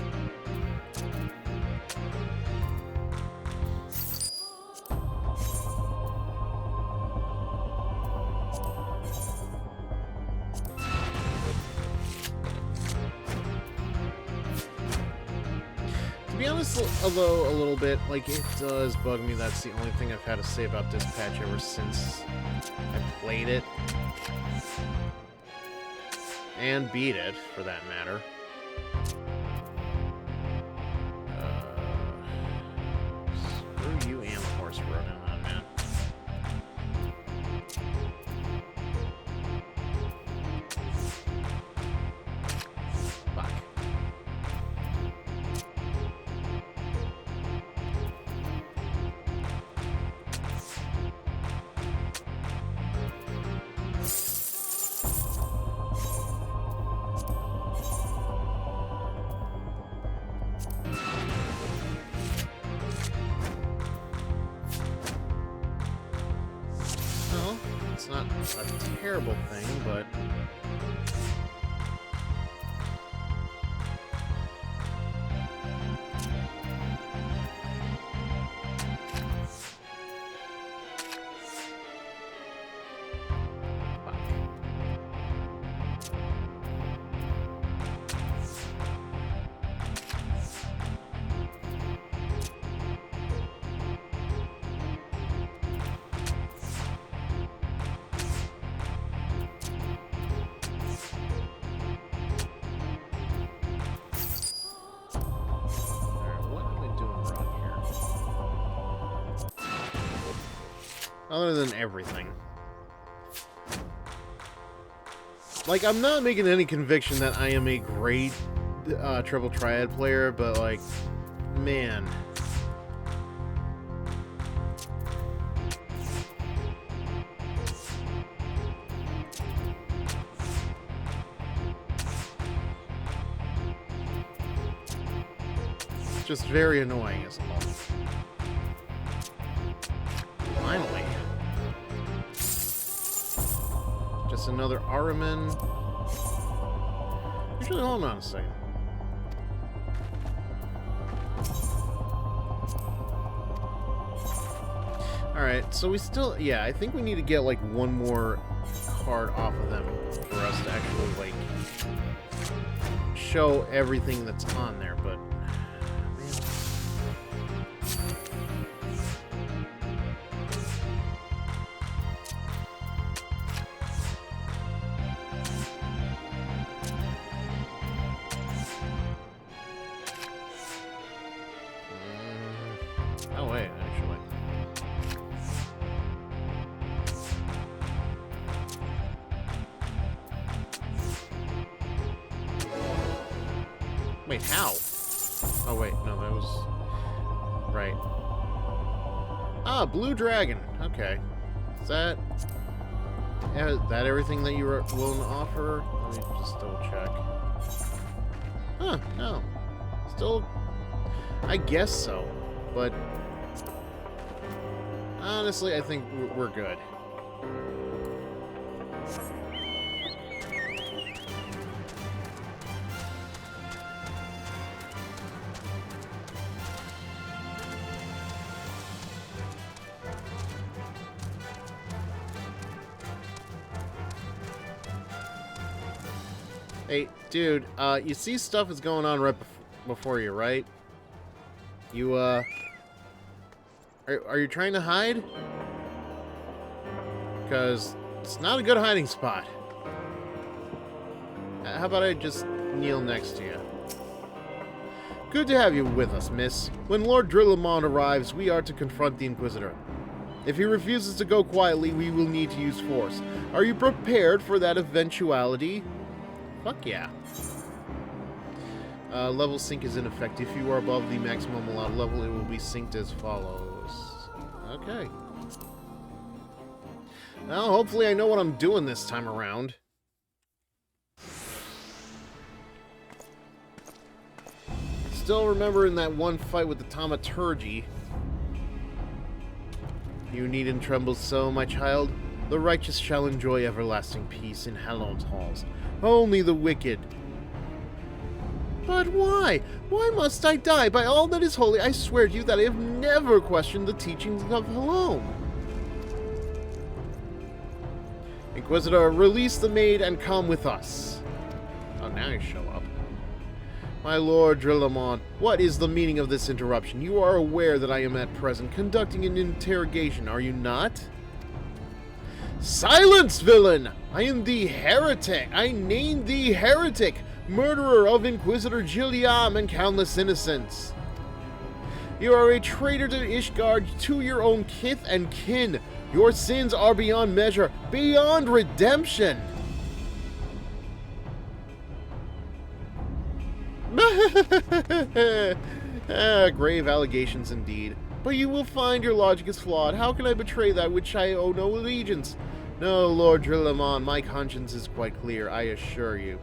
To be honest, although a little bit, like, it does bug me. That's the only thing I've had to say about this patch ever since I played it. And beat it, for that matter. Screw you and the horse you rode in on, man. Fuck. Well, it's not a terrible thing, but... Other than everything. Like, I'm not making any conviction that I am a great triple triad player, but, like, man. It's just very annoying as well. Finally. Just another Araman. Actually, hold on a second. Alright, so we still... Yeah, I think we need to get, like, one more card off of them for us to actually, like, show everything that's on there, but... Oh, wait, actually. Wait, how? Oh, wait, no, that was... Right. Ah, Blue Dragon. Okay. Is that... Yeah, is that everything that you were willing to offer? Let me just double check. Huh, no. Still... I guess so, but... Honestly, I think we're good. Hey, dude, you see stuff is going on right before you, right? You, Are you trying to hide? Because it's not a good hiding spot. How about I just kneel next to you? Good to have you with us, miss. When Lord Drillamon arrives, we are to confront the Inquisitor. If he refuses to go quietly, we will need to use force. Are you prepared for that eventuality? Fuck yeah. Level sync is in effect. If you are above the maximum allowed level, it will be synced as follows. Okay. Well, hopefully I know what I'm doing this time around. Still remembering that one fight with the Thaumaturgy. You needn't tremble so, my child. The righteous shall enjoy everlasting peace in Hallow's halls. Only the wicked. But why? Why must I die? By all that is holy, I swear to you that I have never questioned the teachings of Hallown. Inquisitor, release the maid and come with us. Oh, now you show up. My lord Drillamon, what is the meaning of this interruption? You are aware that I am at present conducting an interrogation, are you not? Silence, villain! I am the heretic. I name thee heretic, murderer of Inquisitor Gilliam and countless innocents. You are a traitor to Ishgard, to your own kith and kin. Your sins are beyond measure, beyond redemption. Grave allegations indeed. But you will find your logic is flawed. How can I betray that which I owe no allegiance? No, Lord Drillamon, my conscience is quite clear, I assure you.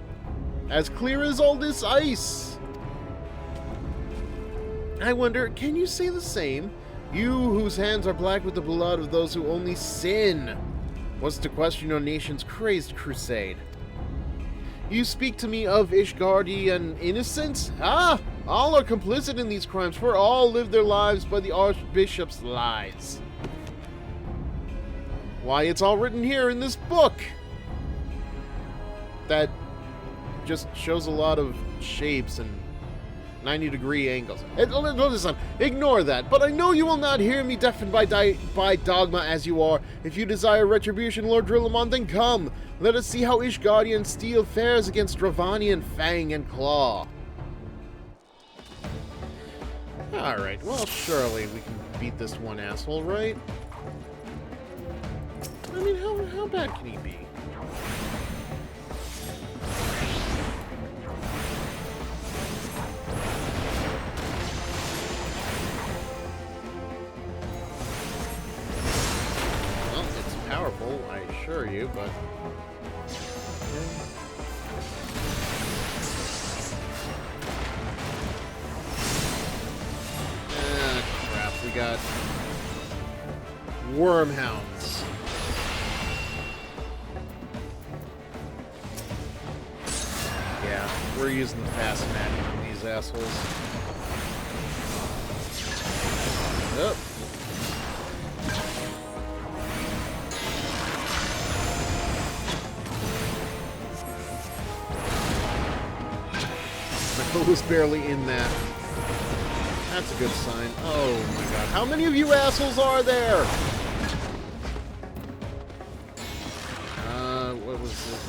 As clear as all this ice! I wonder, can you say the same? You whose hands are black with the blood of those who only sin. What's to question your nation's crazed crusade? You speak to me of Ishgardian innocence? Ah! All are complicit in these crimes, for all live their lives by the Archbishop's lies. Why, it's all written here in this book! That just shows a lot of shapes and 90-degree angles. Listen, ignore that, but I know you will not hear me deafened by dogma as you are. If you desire retribution, Lord Drillamon, then come. Let us see how Ishgardian steel fares against Dravanian fang and claw. Alright, well, surely we can beat this one asshole, right? I mean, how bad can he be? Well, it's powerful, I assure you, but... We got Wormhounds. Yeah, we're using the fast magic on these assholes. Yep. I was barely in that. That's a good sign. Oh my god. How many of you assholes are there? What was this?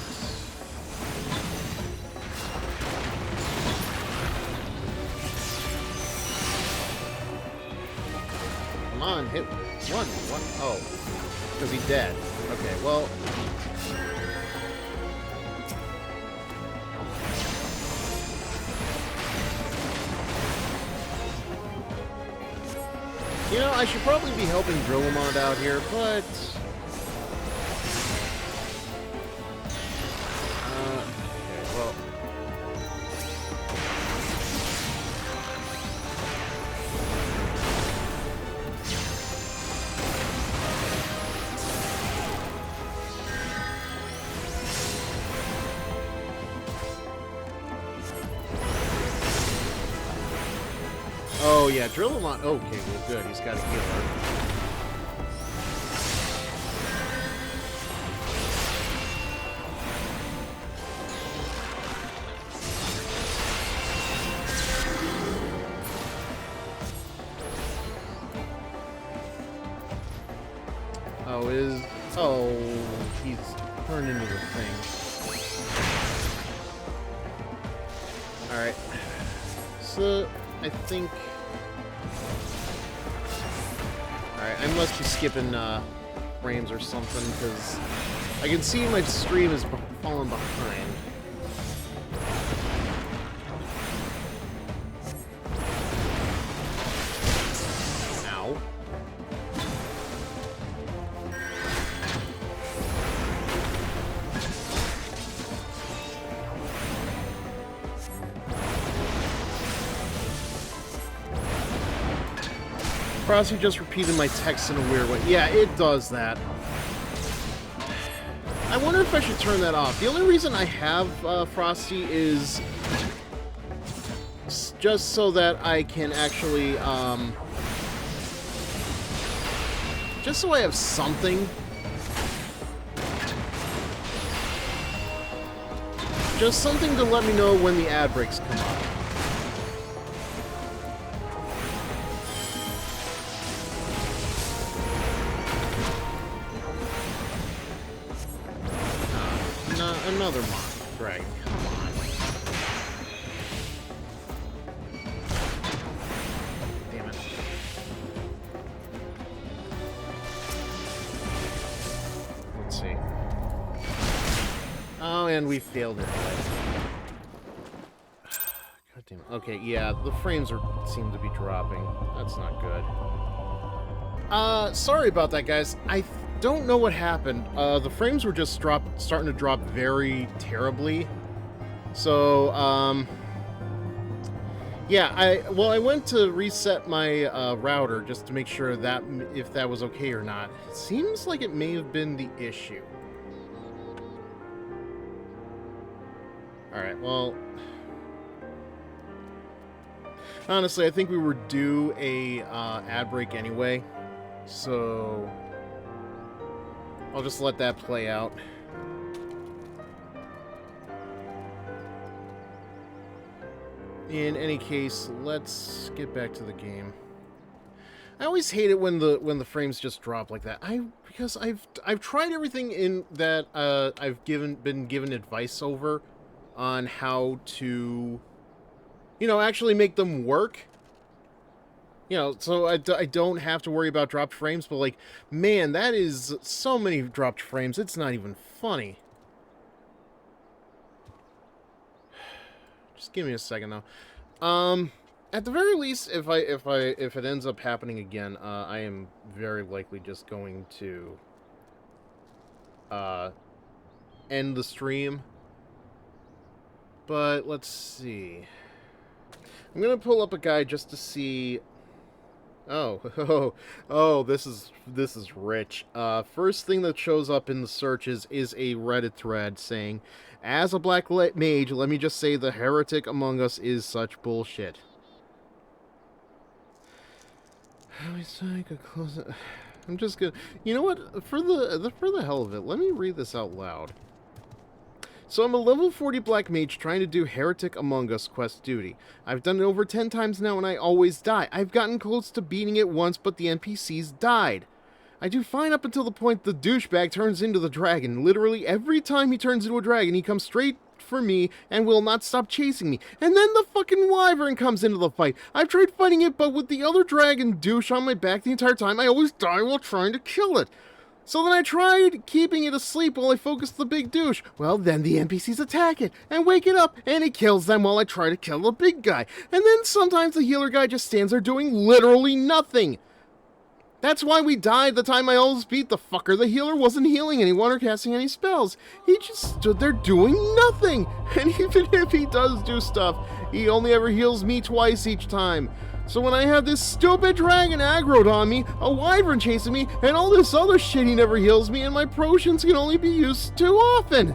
Come on, hit one. What? Oh. Because he's dead. Okay, well... You know, I should probably be helping Drillamon out here, but... okay, well... Oh yeah, Drillamon. Okay, well good. He's got a healer. Oh, he's turned into the thing. All right. So. I think... Alright, I must be skipping frames or something, because I can see my stream is falling behind. Ow. Frosty just repeated my text in a weird way. Yeah, it does that. I wonder if I should turn that off. The only reason I have Frosty is just so that I can actually, just so I have something. Just something to let me know when the ad breaks come up. Another monster dragon. Come on. Damn it. Let's see. Oh, and we failed it. God damn it. Okay, yeah, the frames seem to be dropping. That's not good. Sorry about that, guys. I don't know what happened. The frames were just starting to drop very terribly. So, yeah, I went to reset my router just to make sure that if that was okay or not. It seems like it may have been the issue. All right, well, honestly, I think we were due a ad break anyway, so I'll just let that play out. In any case, let's get back to the game. I always hate it when the frames just drop like that. Because I've tried everything in that I've been given advice over on how to, actually make them work. So I don't have to worry about dropped frames, but, like, man, that is so many dropped frames, it's not even funny. Just give me a second, though. At the very least, if it ends up happening again, I am very likely just going to, end the stream. But, let's see. I'm gonna pull up a guide just to see... Oh, this is rich. First thing that shows up in the searches is a Reddit thread saying, "As a black mage, let me just say the heretic among us is such bullshit." I'm just gonna... You know what? For the hell of it, let me read this out loud. So I'm a level 40 black mage trying to do Heretic Among Us quest duty. I've done it over 10 times now and I always die. I've gotten close to beating it once, but the NPCs died. I do fine up until the point the douchebag turns into the dragon. Literally every time he turns into a dragon, he comes straight for me and will not stop chasing me. And then the fucking wyvern comes into the fight. I've tried fighting it, but with the other dragon douche on my back the entire time, I always die while trying to kill it. So then I tried keeping it asleep while I focused the big douche. Well, then the NPCs attack it and wake it up, and it kills them while I try to kill the big guy. And then sometimes the healer guy just stands there doing literally nothing. That's why we died the time I almost beat the fucker. The healer wasn't healing anyone or casting any spells. He just stood there doing nothing. And even if he does do stuff, he only ever heals me twice each time. So when I have this stupid dragon aggroed on me, a wyvern chasing me, and all this other shit, he never heals me, and my potions can only be used too often.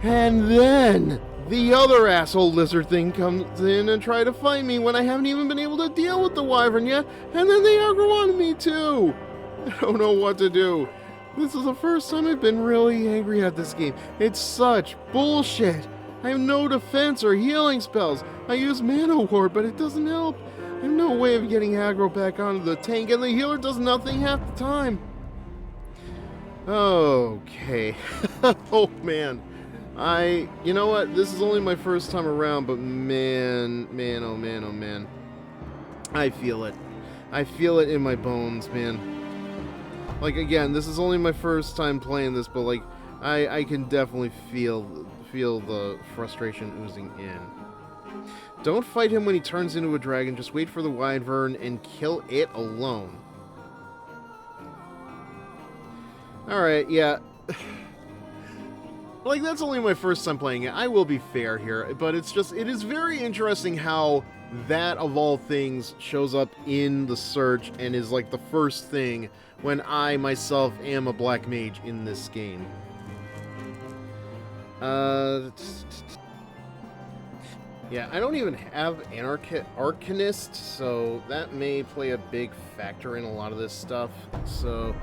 And then the other asshole lizard thing comes in and try to fight me when I haven't even been able to deal with the wyvern yet, and then they aggro on me too. I don't know what to do. This is the first time I've been really angry at this game. It's such bullshit. I have no defense or healing spells. I use Mana Ward, but it doesn't help. I have no way of getting aggro back onto the tank, and the healer does nothing half the time. Okay. Oh, man. You know what? This is only my first time around, but man, oh man, oh man. I feel it. I feel it in my bones, man. Like, again, this is only my first time playing this, but, like, I can definitely feel the frustration oozing in. Don't fight him when he turns into a dragon. Just wait for the wyvern and kill it alone. Alright, yeah. Like, that's only my first time playing it. I will be fair here, but it is very interesting how that, of all things, shows up in the search and is, like, the first thing when I, myself, am a black mage in this game. Yeah, I don't even have Arcanist, so that may play a big factor in a lot of this stuff. So,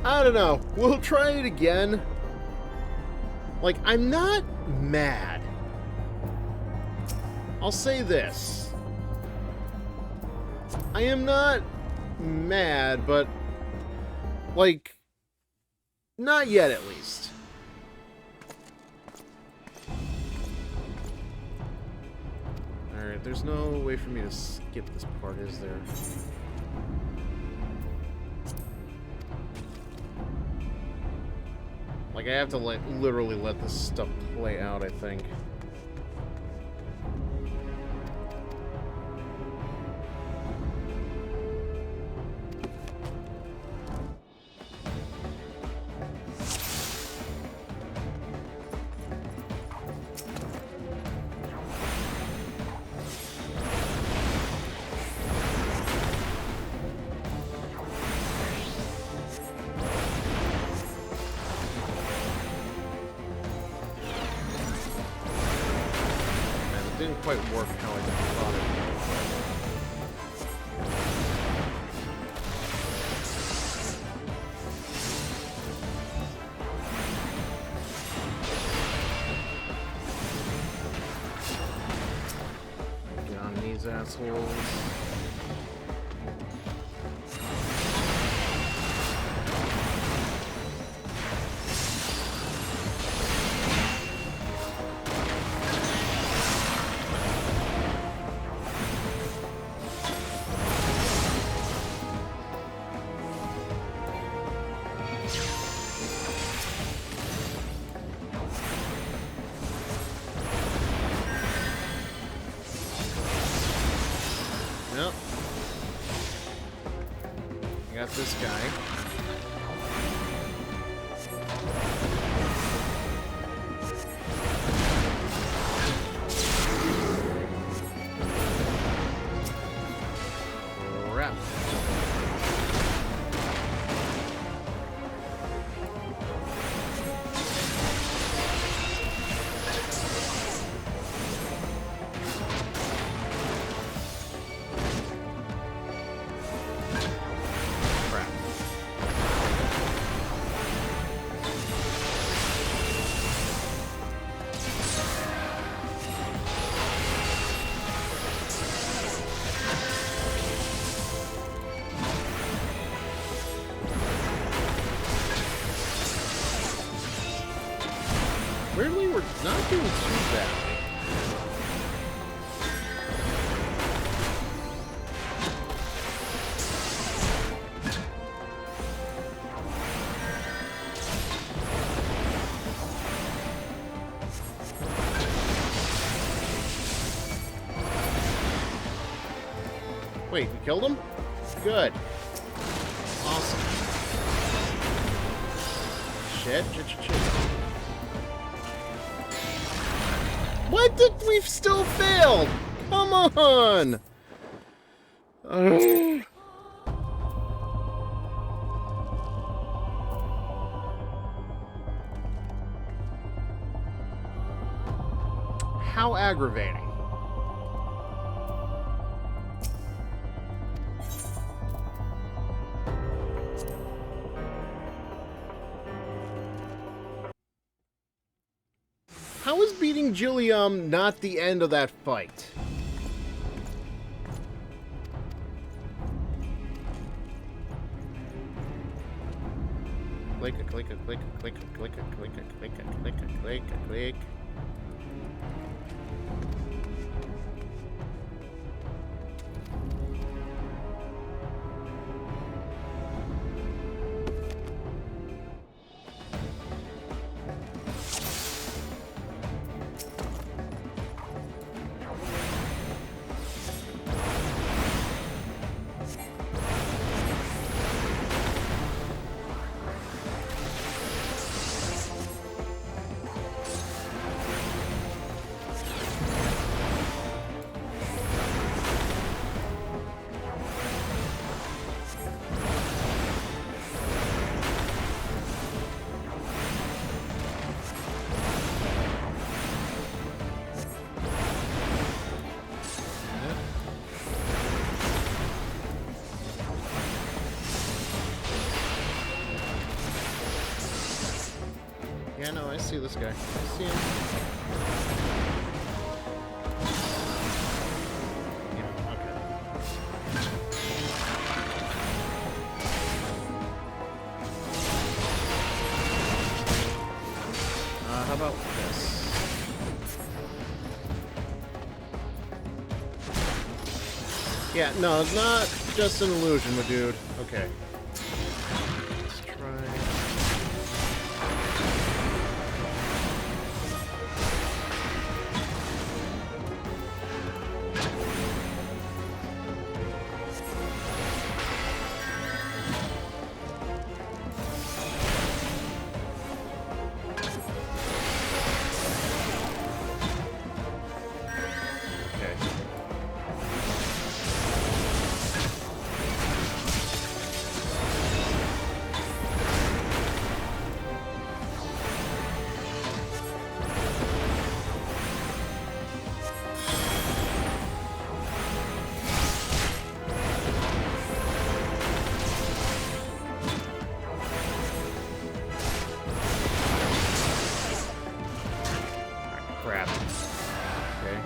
I don't know. We'll try it again. Like, I'm not mad. I'll say this. I am not mad, but, like, not yet at least. Alright, there's no way for me to skip this part, is there? Like, I have to literally let this stuff play out, I think. Didn't quite work how I thought it. Get on these assholes. Yep. I got this guy. Crap. Weirdly, we're not doing too badly. Wait, you killed him? Good. Awesome. Shit. What did we've still failed? Come on! How aggravating. How is beating Gilliam not the end of that fight? click, a click, a click, a click, a click, a click, a click, a click, a click, a click. Yeah, no, I see this guy. I see him. Yeah, okay. How about this? Yeah, no, it's not just an illusion, my dude. Okay. Let's try... Crap. Okay.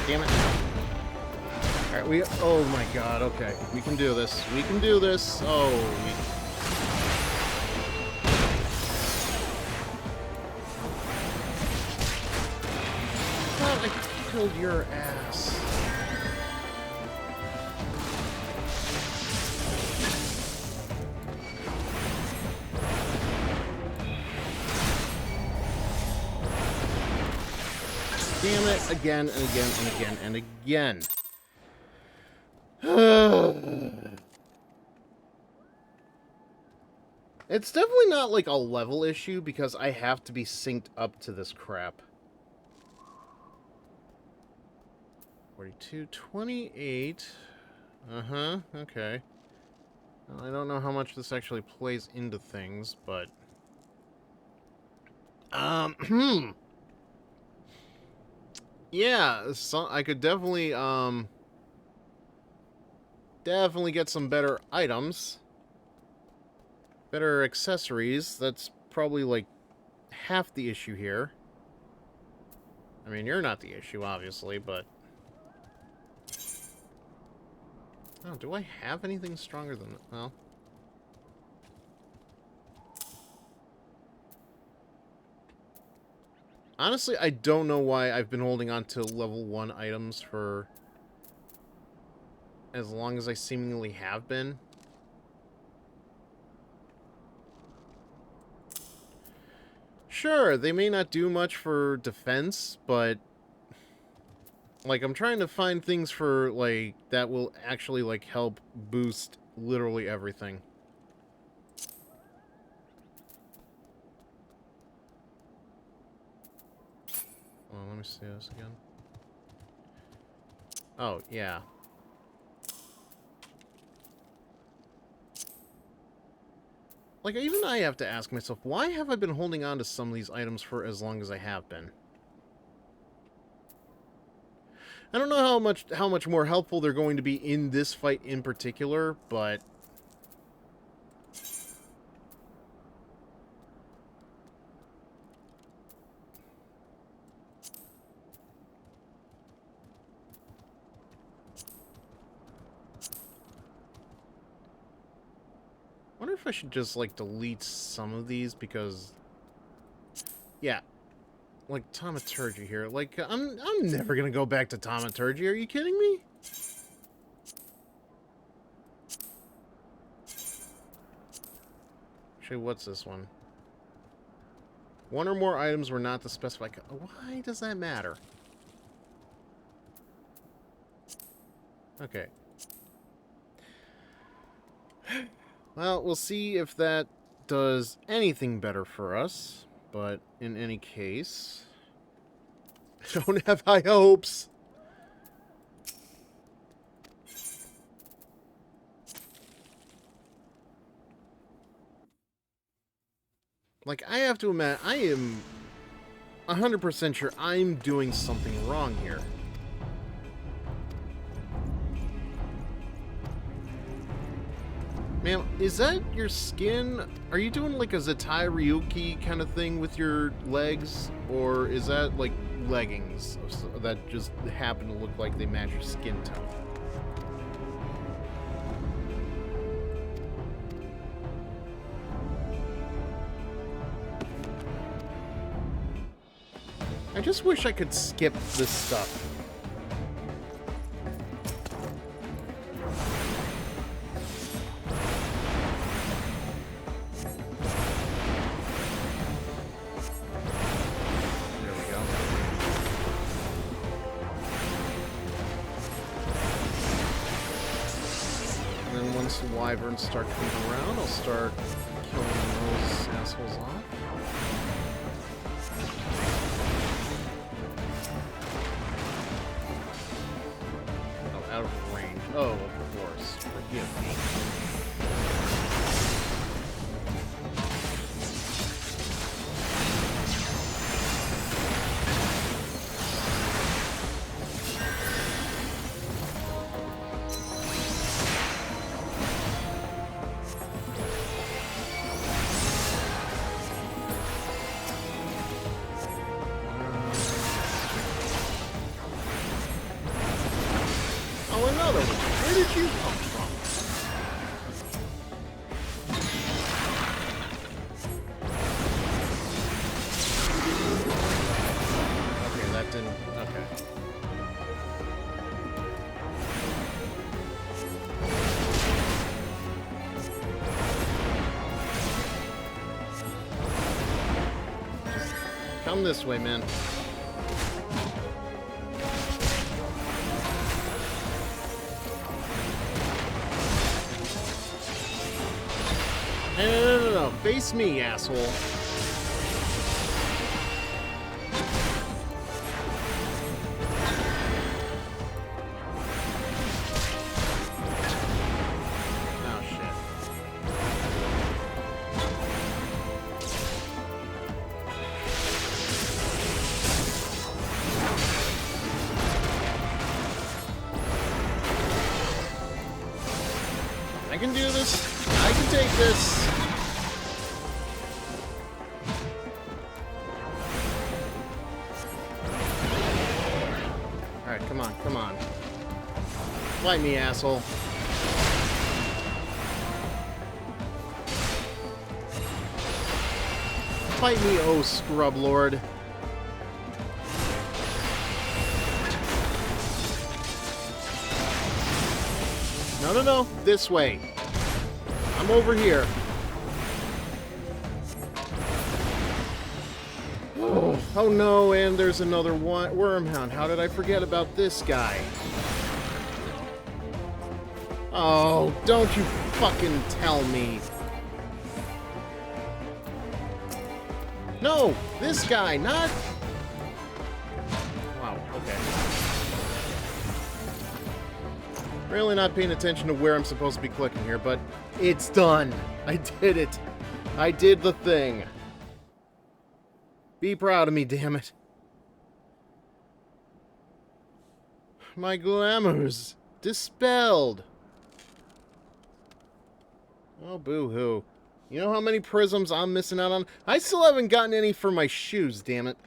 Damn it. Alright, we... Oh my god, okay. We can do this. We can do this. Oh, I killed your ass. Damn it, again and again and again and again. It's definitely not like a level issue because I have to be synced up to this crap. 42, 28. Uh-huh, okay. Well, I don't know how much this actually plays into things, but... Yeah, so I could definitely, definitely get some better items. Better accessories. That's probably, like, half the issue here. I mean, you're not the issue, obviously, but... Oh, do I have anything stronger than that? Well... Honestly, I don't know why I've been holding on to level 1 items for as long as I seemingly have been. Sure, they may not do much for defense, but... Like, I'm trying to find things for, like, that will actually, like, help boost literally everything. Well, let me see this again. Oh, yeah. Like, even I have to ask myself, why have I been holding on to some of these items for as long as I have been? I don't know how much more helpful they're going to be in this fight in particular, but... wonder if I should just, like, delete some of these, because... Yeah. Like, Thaumaturgy here. Like, I'm never gonna go back to Thaumaturgy. Are you kidding me? Actually, what's this one? One or more items were not the specified... Why does that matter? Okay. Well, we'll see if that does anything better for us. But in any case... I don't have high hopes. Like, I have to admit, I am 100% sure I'm doing something wrong here. Ma'am, is that your skin? Are you doing like a Zatai Ryuki kind of thing with your legs? Or is that like leggings that just happen to look like they match your skin tone? I just wish I could skip this stuff. There we go. And then once the wyverns start coming around, I'll start killing those assholes off. Out of range. Oh, of course. Forgive me. Oh, another one. Where did you come from? Okay, that didn't... Okay. Just come this way, man. No. Face me, asshole. Oh, shit. I can do this. I can take this. Alright, come on, come on. Fight me, asshole. Fight me, oh scrub lord. No. This way. I'm over here. Oh no, and there's another one. Wormhound. How did I forget about this guy? Oh, don't you fucking tell me. No, this guy, not... Wow, okay. Really not paying attention to where I'm supposed to be clicking here, but it's done. I did it. I did the thing. Be proud of me, damn it. My glamour's dispelled. Oh, boo-hoo. You know how many prisms I'm missing out on? I still haven't gotten any for my shoes, damn it.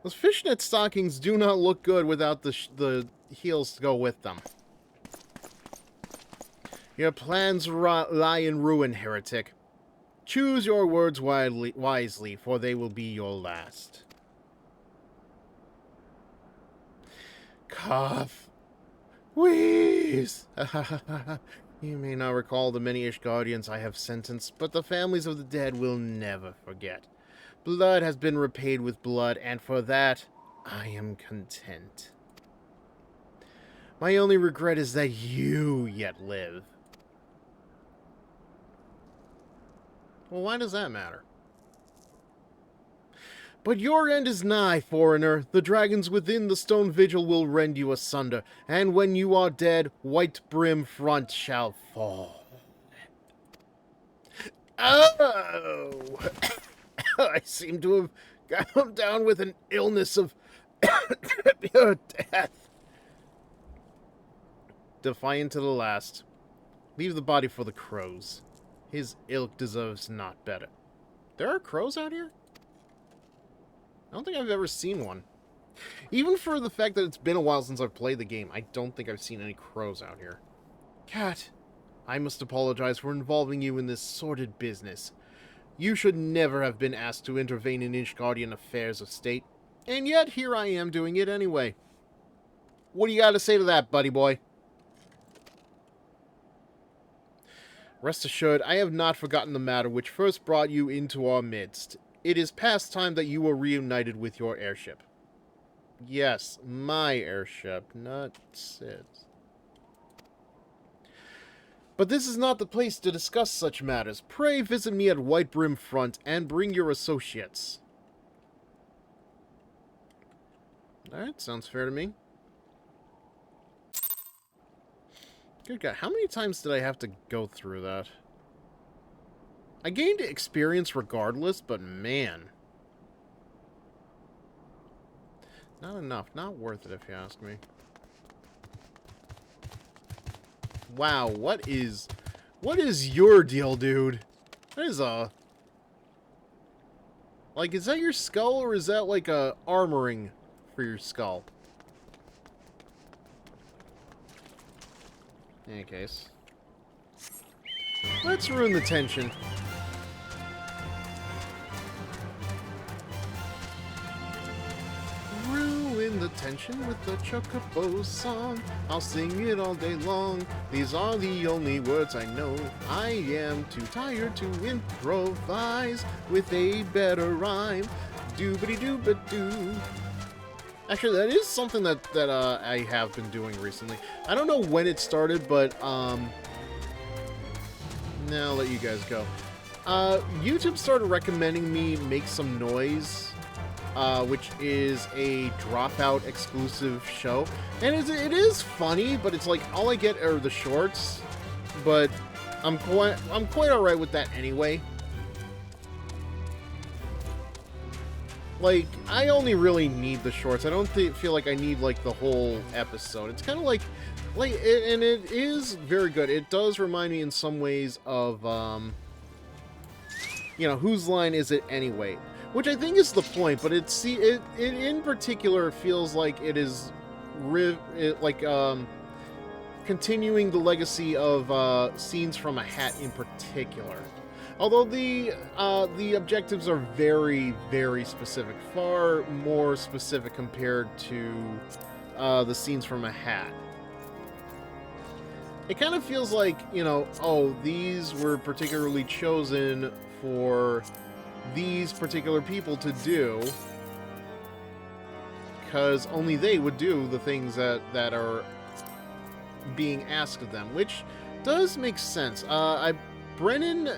Those fishnet stockings do not look good without the heels to go with them. Your plans lie in ruin, heretic. Choose your words wisely, for they will be your last. Cough. Wheeze! You may not recall the many Ishgardians I have sentenced, but the families of the dead will never forget. Blood has been repaid with blood, and for that, I am content. My only regret is that you yet live. Well, why does that matter? But your end is nigh, foreigner. The dragons within the stone vigil will rend you asunder, and when you are dead, White Brim Front shall fall. Oh! I seem to have come down with an illness of pure death. Defiant to the last. Leave the body for the crows. His ilk deserves not better. There are crows out here? I don't think I've ever seen one. Even for the fact that it's been a while since I've played the game, I don't think I've seen any crows out here. Cat, I must apologize for involving you in this sordid business. You should never have been asked to intervene in Ishgardian affairs of state, and yet here I am doing it anyway. What do you got to say to that, buddy boy? Rest assured, I have not forgotten the matter which first brought you into our midst. It is past time that you were reunited with your airship. Yes, my airship, not Sid's. But this is not the place to discuss such matters. Pray visit me at White Brim Front and bring your associates. Alright, sounds fair to me. Good God, how many times did I have to go through that? I gained experience regardless, but man. Not enough. Not worth it, if you ask me. Wow, what is your deal, dude? That is a... Like, is that your skull, or is that like a armoring for your skull? In any case. Let's ruin the tension. Ruin the tension with the Chocobo song. I'll sing it all day long. These are the only words I know. I am too tired to improvise with a better rhyme. Doobity-dooba-doo. Actually, that is something that I have been doing recently. I don't know when it started, but now I'll let you guys go. YouTube started recommending me make some noise, which is a Dropout exclusive show, and it is funny, but it's like all I get are the shorts. But I'm quite alright with that anyway. Like, I only really need the shorts. I don't feel like I need, like, the whole episode. It's kind of like and it is very good. It does remind me in some ways of, you know, whose line is it anyway? Which I think is the point, but it in particular feels like it is, continuing the legacy of, Scenes from a Hat in particular. Although the objectives are very, very specific, far more specific compared to the Scenes from a Hat. It kind of feels like, you know, oh, these were particularly chosen for these particular people to do, because only they would do the things that are being asked of them, which does make sense. Brennan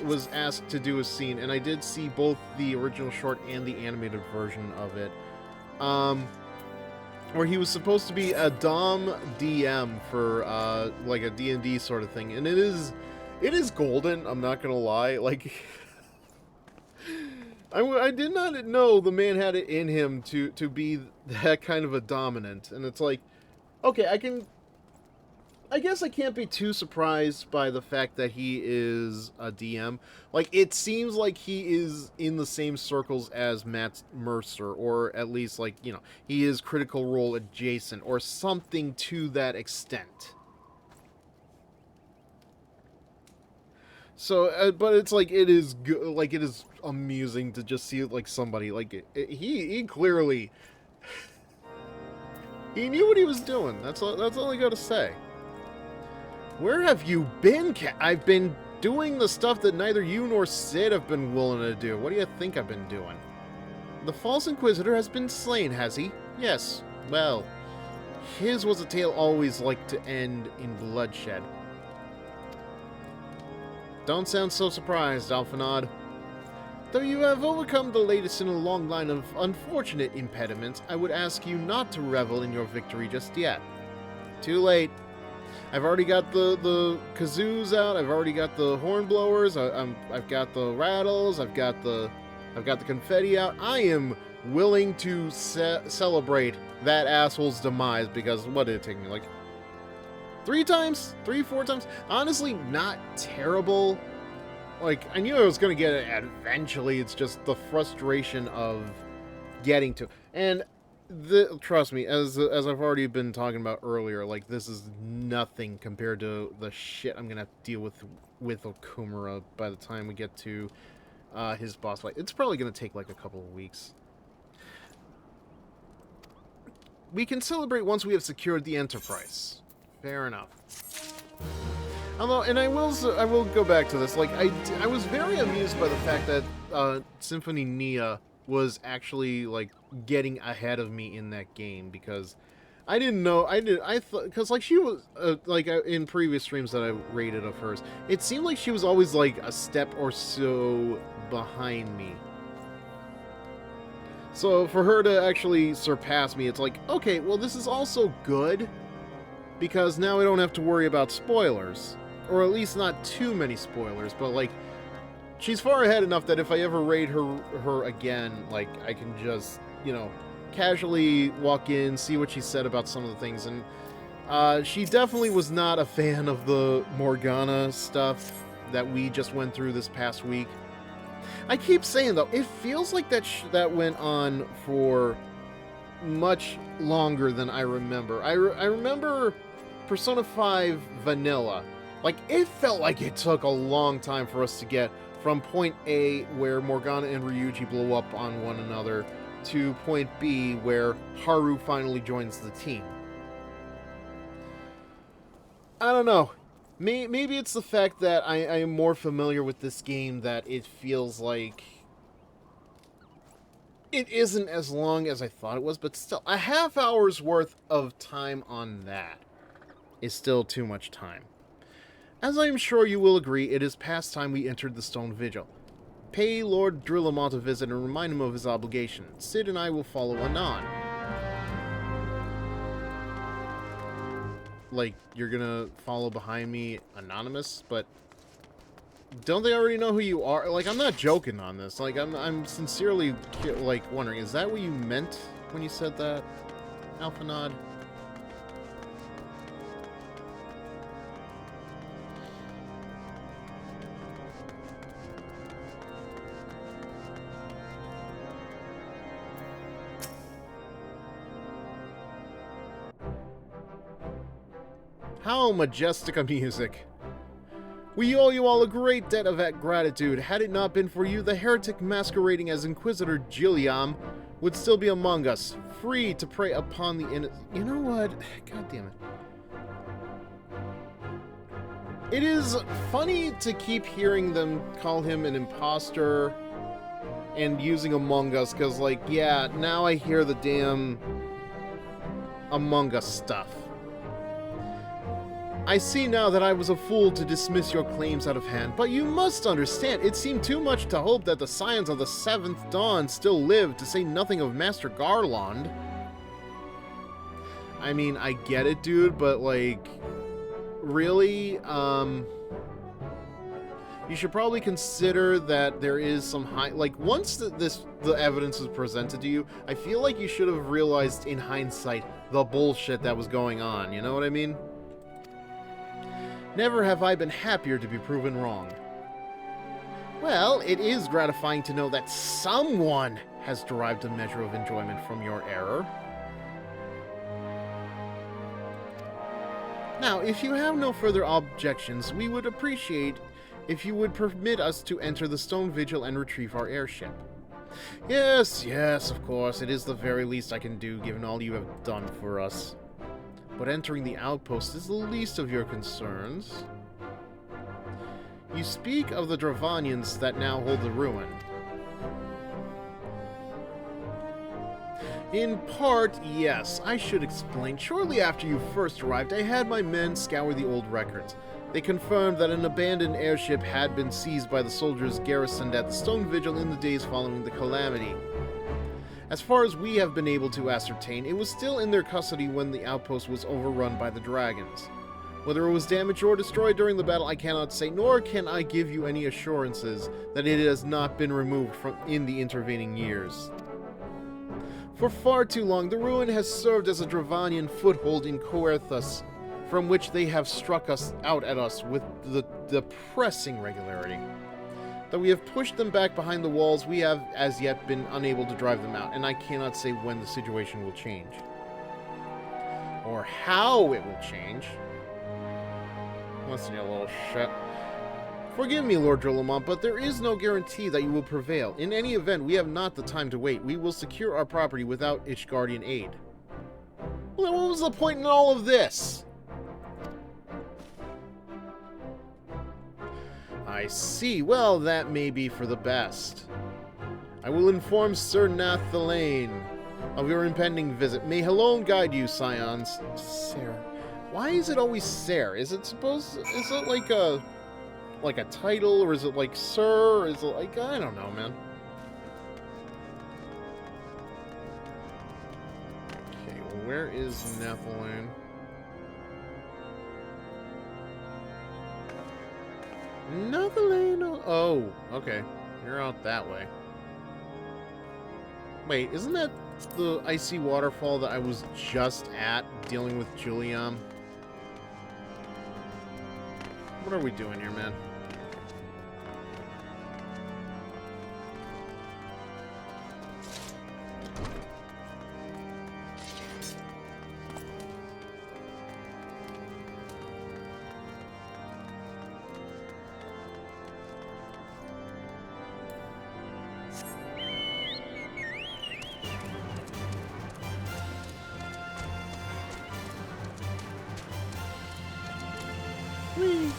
was asked to do a scene, and I did see both the original short and the animated version of it, where he was supposed to be a Dom DM for like a D&D sort of thing, and it is golden. I'm not gonna lie, like I did not know the man had it in him to be that kind of a dominant, and it's like, okay, I guess I can't be too surprised by the fact that he is a DM. Like, it seems like he is in the same circles as Matt Mercer, or at least, like, you know, he is Critical Role adjacent, or something to that extent. So, but it's like it is like it is amusing to just see like somebody like he clearly he knew what he was doing. That's all I got to say. Where have you been, I've been doing the stuff that neither you nor Sid have been willing to do. What do you think I've been doing? The false Inquisitor has been slain, has he? Yes. Well, his was a tale always like to end in bloodshed. Don't sound so surprised, Alphanod. Though you have overcome the latest in a long line of unfortunate impediments, I would ask you not to revel in your victory just yet. Too late. I've already got the kazoos out. I've already got the horn blowers. I've got the rattles. I've got the confetti out. I am willing to celebrate that asshole's demise because what did it take me, like 4 times? Honestly, not terrible. Like, I knew I was going to get it eventually. It's just the frustration of getting to. And trust me, as I've already been talking about earlier, like, this is nothing compared to the shit I'm going to have to deal with Okumura by the time we get to his boss fight. It's probably going to take like a couple of weeks. We can celebrate once we have secured the Enterprise. Fair enough. Although, and I will go back to this. Like, I was very amused by the fact that Symphony Nia was actually like getting ahead of me in that game, because I didn't know. I thought, because like she was like in previous streams that I rated of hers, it seemed like she was always like a step or so behind me. So for her to actually surpass me, it's like, okay, well, this is also good, because now I don't have to worry about spoilers. Or at least not too many spoilers, but like, she's far ahead enough that if I ever raid her again, like, I can just, you know, casually walk in, see what she said about some of the things, and she definitely was not a fan of the Morgana stuff that we just went through this past week. I keep saying, though, it feels like that went on for much longer than I remember. I remember Persona 5 Vanilla. Like, it felt like it took a long time for us to get from point A, where Morgana and Ryuji blow up on one another, to point B, where Haru finally joins the team. I don't know. Maybe it's the fact that I am more familiar with this game that it feels like it isn't as long as I thought it was, but still, a half hour's worth of time on that is still too much time. As I am sure you will agree, it is past time we entered the Stone Vigil. Pay Lord Drillamont a visit and remind him of his obligation. Sid and I will follow anon. Like, you're gonna follow behind me anonymous? But don't they already know who you are? Like, I'm not joking on this. Like, I'm sincerely, like, wondering, is that what you meant when you said that, Alphanod? How majestic a music! We owe you all a great debt of gratitude. Had it not been for you, the heretic masquerading as Inquisitor Gilliam would still be among us, free to prey upon the innocent. You know what? God damn it. It is funny to keep hearing them call him an imposter and using Among Us, because, like, yeah, now I hear the damn Among Us stuff. I see now that I was a fool to dismiss your claims out of hand, but you must understand, it seemed too much to hope that the Scions of the Seventh Dawn still lived, to say nothing of Master Garland. I mean, I get it, dude, but, like, really, you should probably consider that there is some like, once the evidence is presented to you, I feel like you should have realized in hindsight the bullshit that was going on, you know what I mean? Never have I been happier to be proven wrong. Well, it is gratifying to know that someone has derived a measure of enjoyment from your error. Now, if you have no further objections, we would appreciate if you would permit us to enter the Stone Vigil and retrieve our airship. Yes, of course, it is the very least I can do, given all you have done for us. But entering the outpost is the least of your concerns. You speak of the Dravanians that now hold the ruin. In part, yes. I should explain. Shortly after you first arrived, I had my men scour the old records. They confirmed that an abandoned airship had been seized by the soldiers garrisoned at the Stone Vigil in the days following the calamity. As far as we have been able to ascertain, it was still in their custody when the outpost was overrun by the dragons. Whether it was damaged or destroyed during the battle, I cannot say, nor can I give you any assurances that it has not been removed from in the intervening years. For far too long, the ruin has served as a Dravanian foothold in Coerthus, from which they have struck us out at us with the depressing regularity. Though we have pushed them back behind the walls, we have as yet been unable to drive them out, and I cannot say when the situation will change. Or how it will change. Listen, you little shit. Forgive me, Lord Drillamont, but there is no guarantee that you will prevail. In any event, we have not the time to wait. We will secure our property without Ishgardian aid. Well, then what was the point in all of this? I see. Well, that may be for the best. I will inform Sir Nathalane of your impending visit. May Helone guide you, scions. Sir. Why is it always Sir? Is it like a title, or is it like Sir, or is it like, I don't know, man. Okay, well, where is Nathalane? Nathalane? Oh, okay. You're out that way. Wait, isn't that the icy waterfall that I was just at, dealing with Julian? What are we doing here, man? Whee!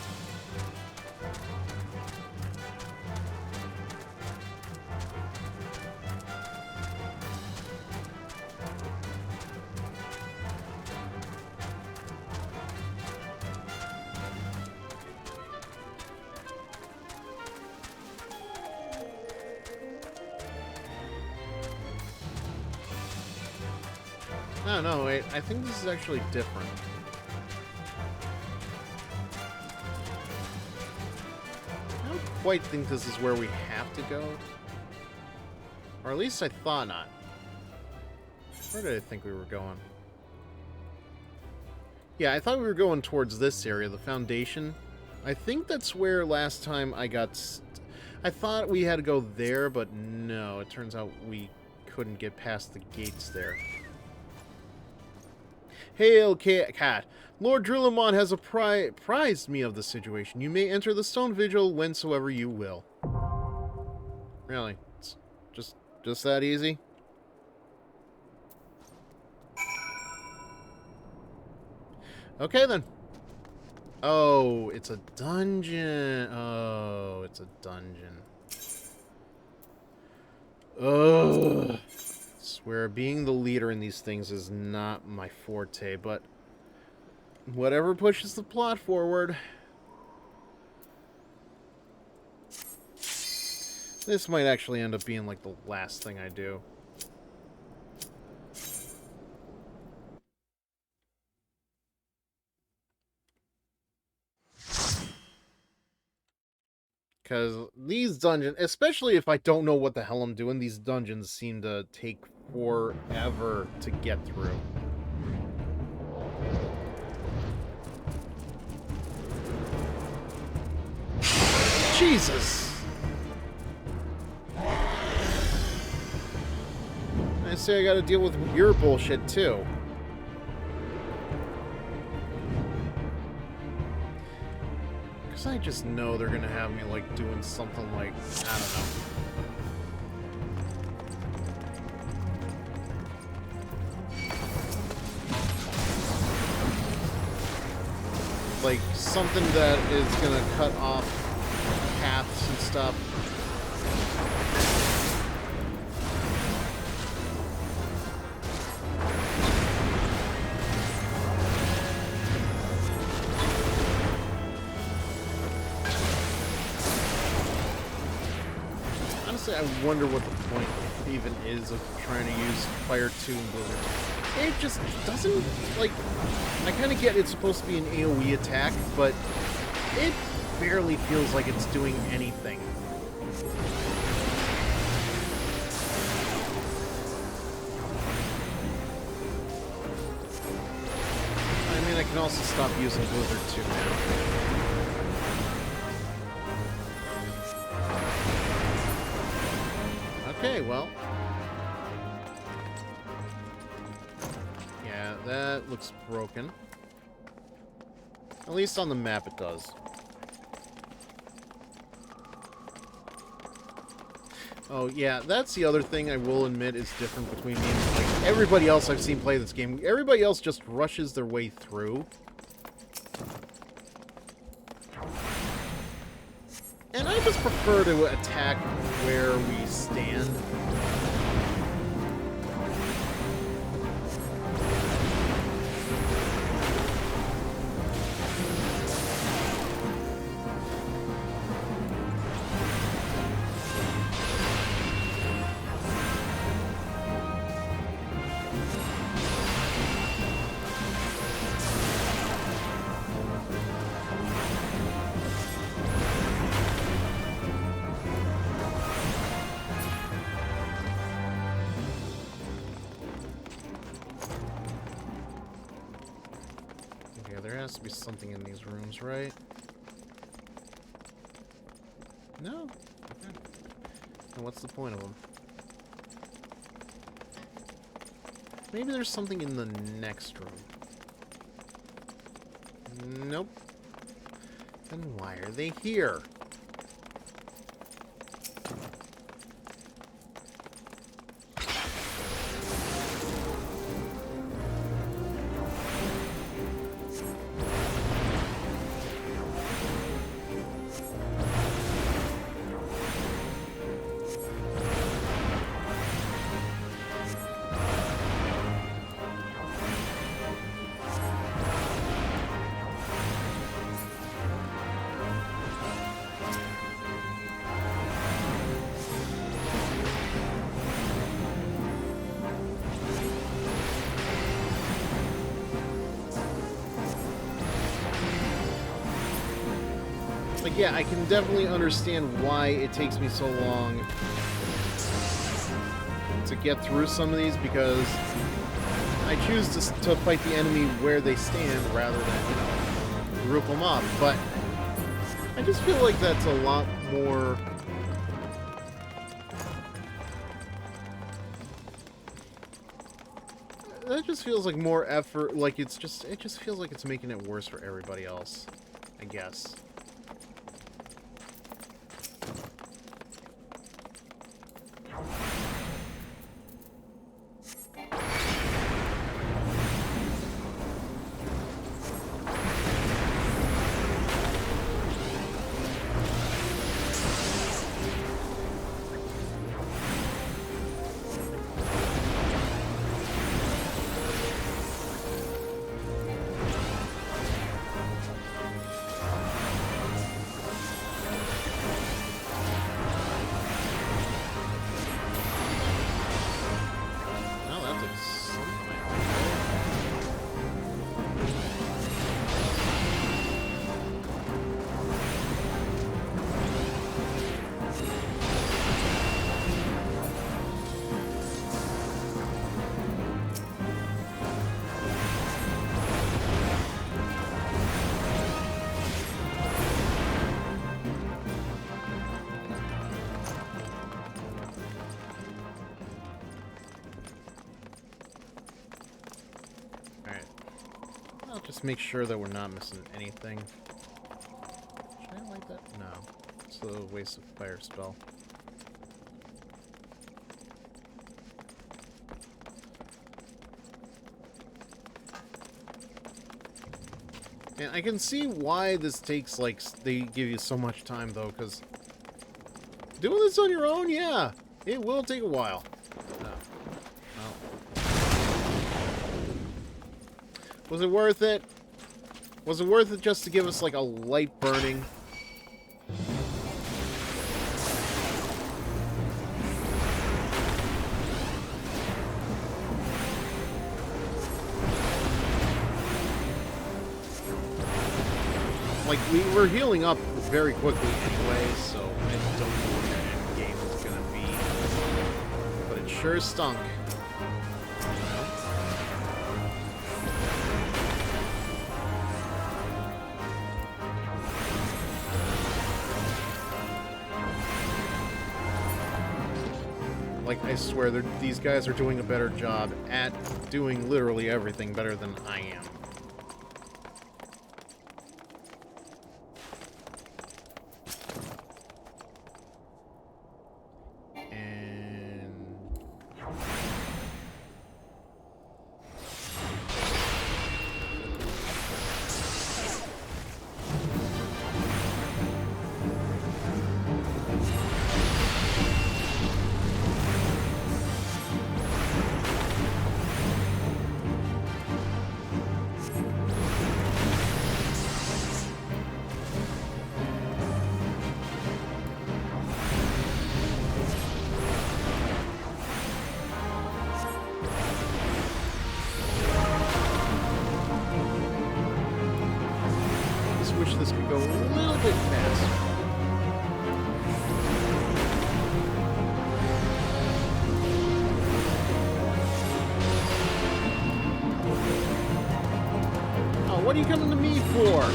No, wait. I think this is actually different. I don't quite think this is where we have to go. Or at least I thought not. Where did I think we were going? Yeah, I thought we were going towards this area, the Foundation. I think that's where last time I got... I thought we had to go there, but no. It turns out we couldn't get past the gates there. Hail, Cat. Lord Drillamont has apprised me of the situation. You may enter the Stone Vigil whensoever you will. Really? It's just that easy? Okay, then. Oh, it's a dungeon. Oh, it's a dungeon. Ugh. I swear, being the leader in these things is not my forte, but whatever pushes the plot forward. This might actually end up being like the last thing I do. Because these dungeons, especially if I don't know what the hell I'm doing, these dungeons seem to take forever to get through. Jesus! I say I gotta deal with your bullshit, too. Because I just know they're gonna have me, like, doing something like, I don't know. Like, something that is gonna cut off paths and stuff. Honestly, I wonder what the point even is of trying to use Fire 2 and Blizzard. It just doesn't, like, I kind of get it's supposed to be an AoE attack, but it barely feels like it's doing anything. I mean, I can also stop using Blizzard 2 now. Okay, well. Yeah, that looks broken. At least on the map it does. Oh, yeah, that's the other thing I will admit is different between me and, like, everybody else I've seen play this game. Everybody else just rushes their way through. And I just prefer to attack where we stand. There has to be something in these rooms, right? No? Okay. And what's the point of them? Maybe there's something in the next room. Nope. Then why are they here? Like, yeah, I can definitely understand why it takes me so long to get through some of these, because I choose to fight the enemy where they stand rather than, you know, group them up. But I just feel like that's a lot more... That just feels like more effort, like it just feels like it's making it worse for everybody else, I guess. Just make sure that we're not missing anything. Should I that? No. It's a waste of fire spell. And I can see why this takes, like, they give you so much time, though, because doing this on your own, yeah, it will take a while. No. No. Was it worth it? Was it worth it just to give us, like, a light burning? Like, we were healing up very quickly anyway, so I don't know what that end game is gonna be. But it sure stunk. Like, I swear, these guys are doing a better job at doing literally everything better than I am. Wish this could go a little bit faster. Oh, what are you coming to me for?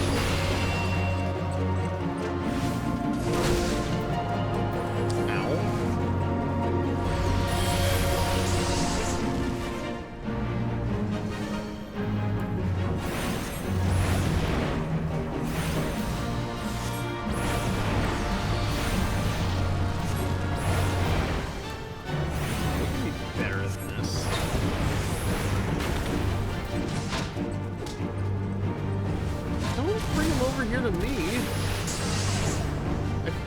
Here to me.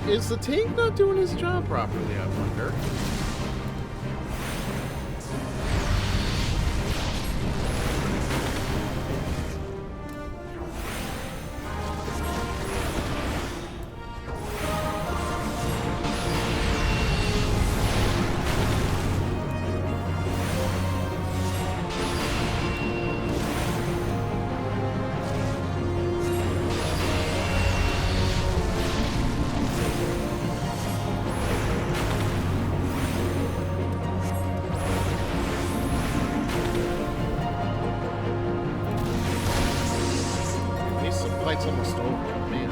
Is the tank not doing his job properly, I wonder? Fight's almost over, man.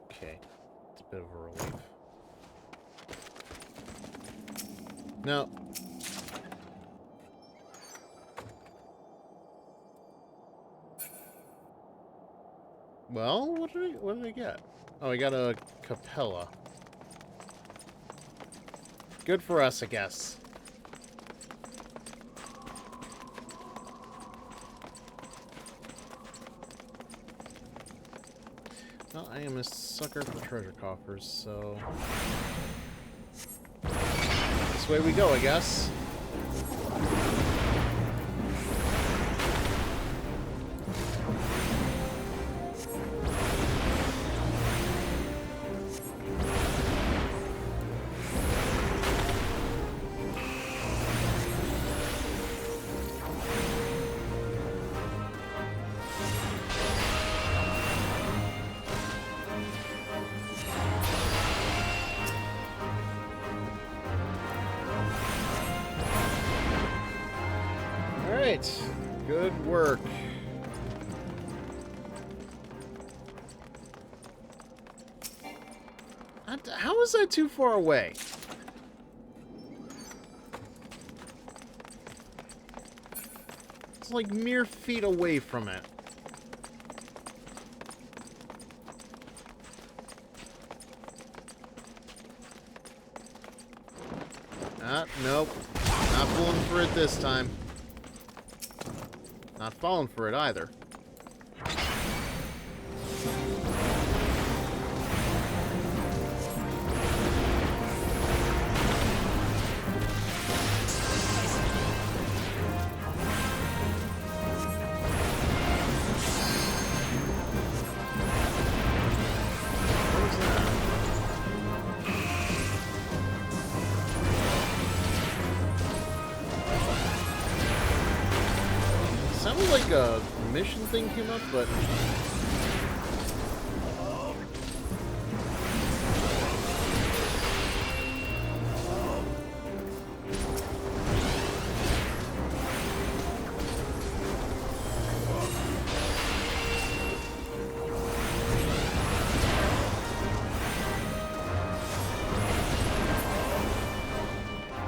Okay, it's a bit of a relief. Now, well, what did I get? Oh, I got a Capella. Good for us, I guess. Well, I am a sucker for treasure coffers, so this way we go, I guess. Alright, good work. How is that too far away? just like mere feet away from it. Nope. Not falling for it this time. Not falling for it either. Sounded like a mission thing came up, but...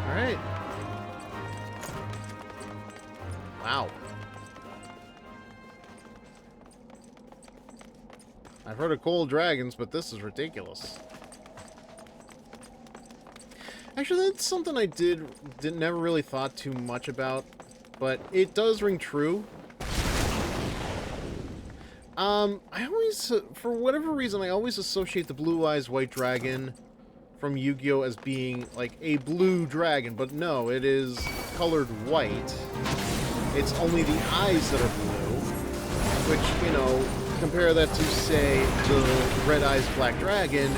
Alright. Wow. I've heard of cold dragons, but this is ridiculous. Actually, that's something I never really thought too much about, but it does ring true. I always, for whatever reason, I always associate the Blue Eyes White Dragon from Yu-Gi-Oh! As being, like, a blue dragon, but no, it is colored white. It's only the eyes that are blue, which, you know, compare that to, say, the Red Eyes Black Dragon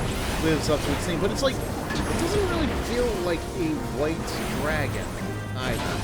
lives up to its name, but it's like, it doesn't really feel like a white dragon either.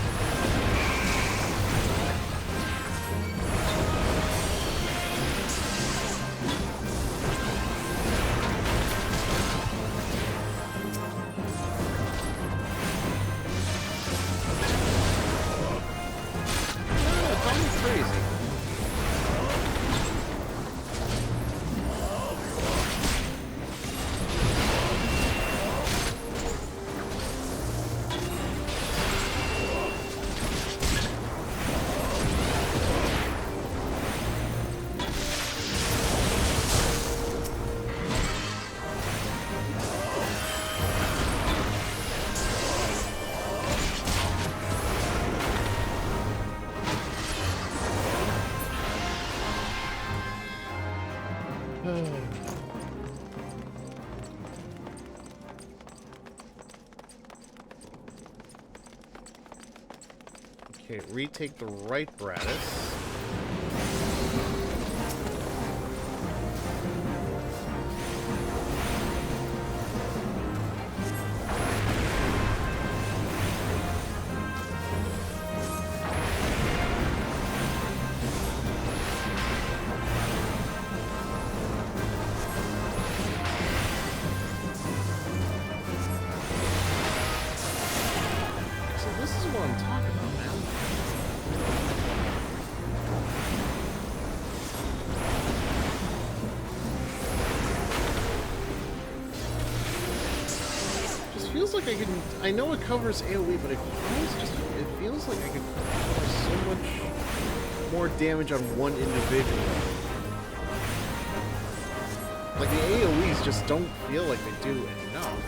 Okay, retake the right Bradis. Like I can, I know it covers AoE, but it feels like I could cause so much more damage on one individual. Like the AoEs just don't feel like they do enough.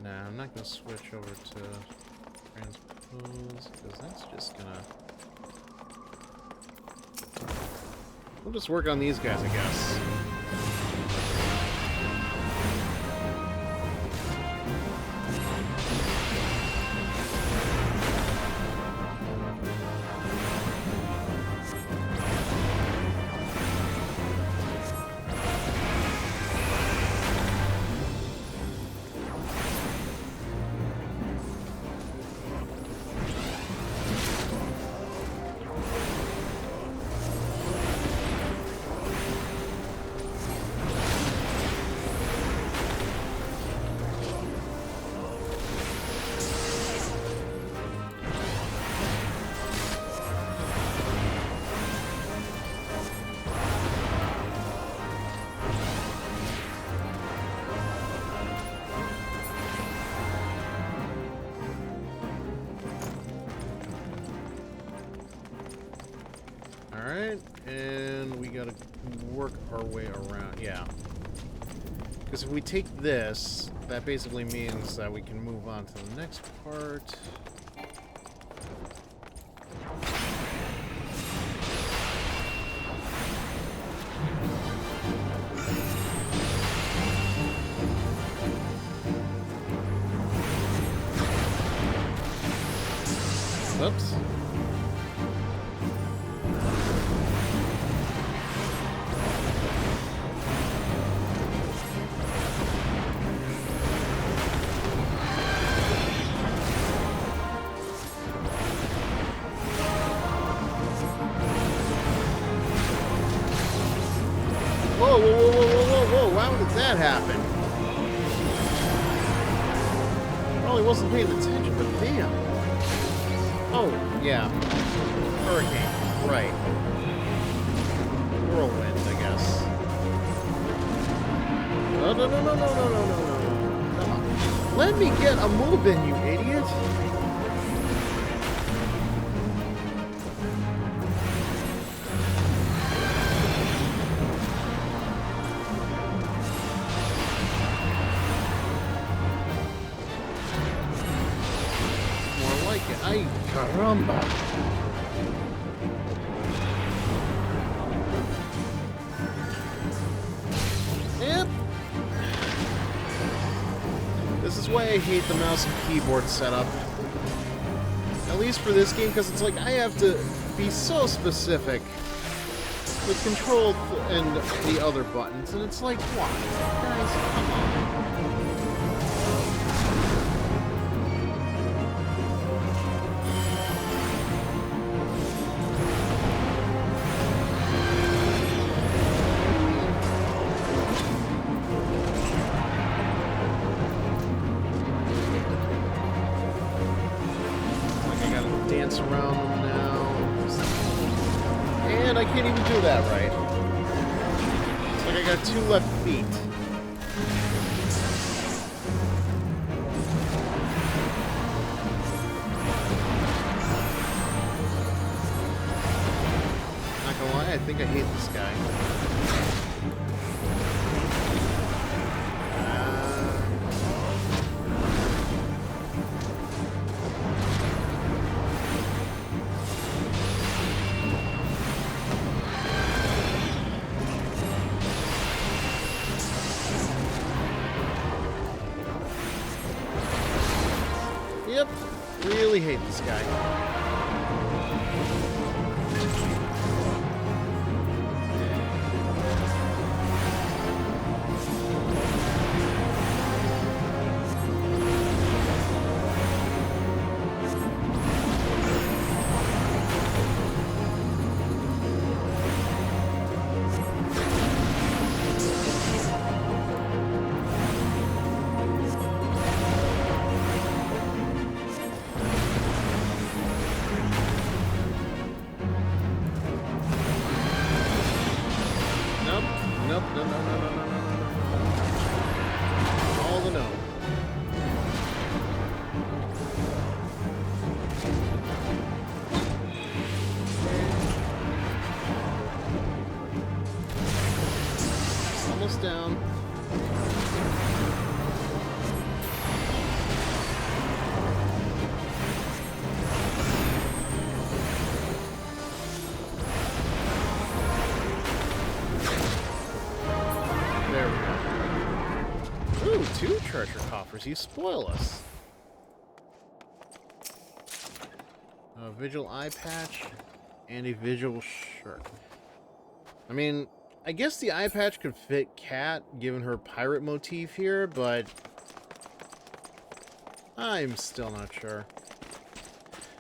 Nah, I'm not gonna switch over to transpose, because that's just gonna... We'll just work on these guys, I guess. to work our way around. Yeah. Because if we take this, that basically means that we can move on to the next part. Oops. Whoa, whoa, whoa, whoa, whoa, whoa, whoa, how did that happen? Probably wasn't paying attention, but damn. Oh, yeah. Hurricane, right. Whirlwind, I guess. No, no, no, no, no, no, no, no, no. Come on. Let me get a move in, you idiot. Ay, caramba. Yep. This is why I hate the mouse and keyboard setup. At least for this game, because it's like I have to be so specific with control and the other buttons, and it's like, why? Guys, come on. Dance around them now. And I can't even do that right. It's like I got 2 left feet. Not gonna lie, I think I hate this guy. Yep, really hate this guy. Nope, no, no, no, no, no, no, no. All the no. Almost down. There we go. Ooh, 2 treasure coffers. You spoil us. A Vigil eye patch and a Vigil shirt. I mean, I guess the eye patch could fit Cat, given her pirate motif here, but I'm still not sure.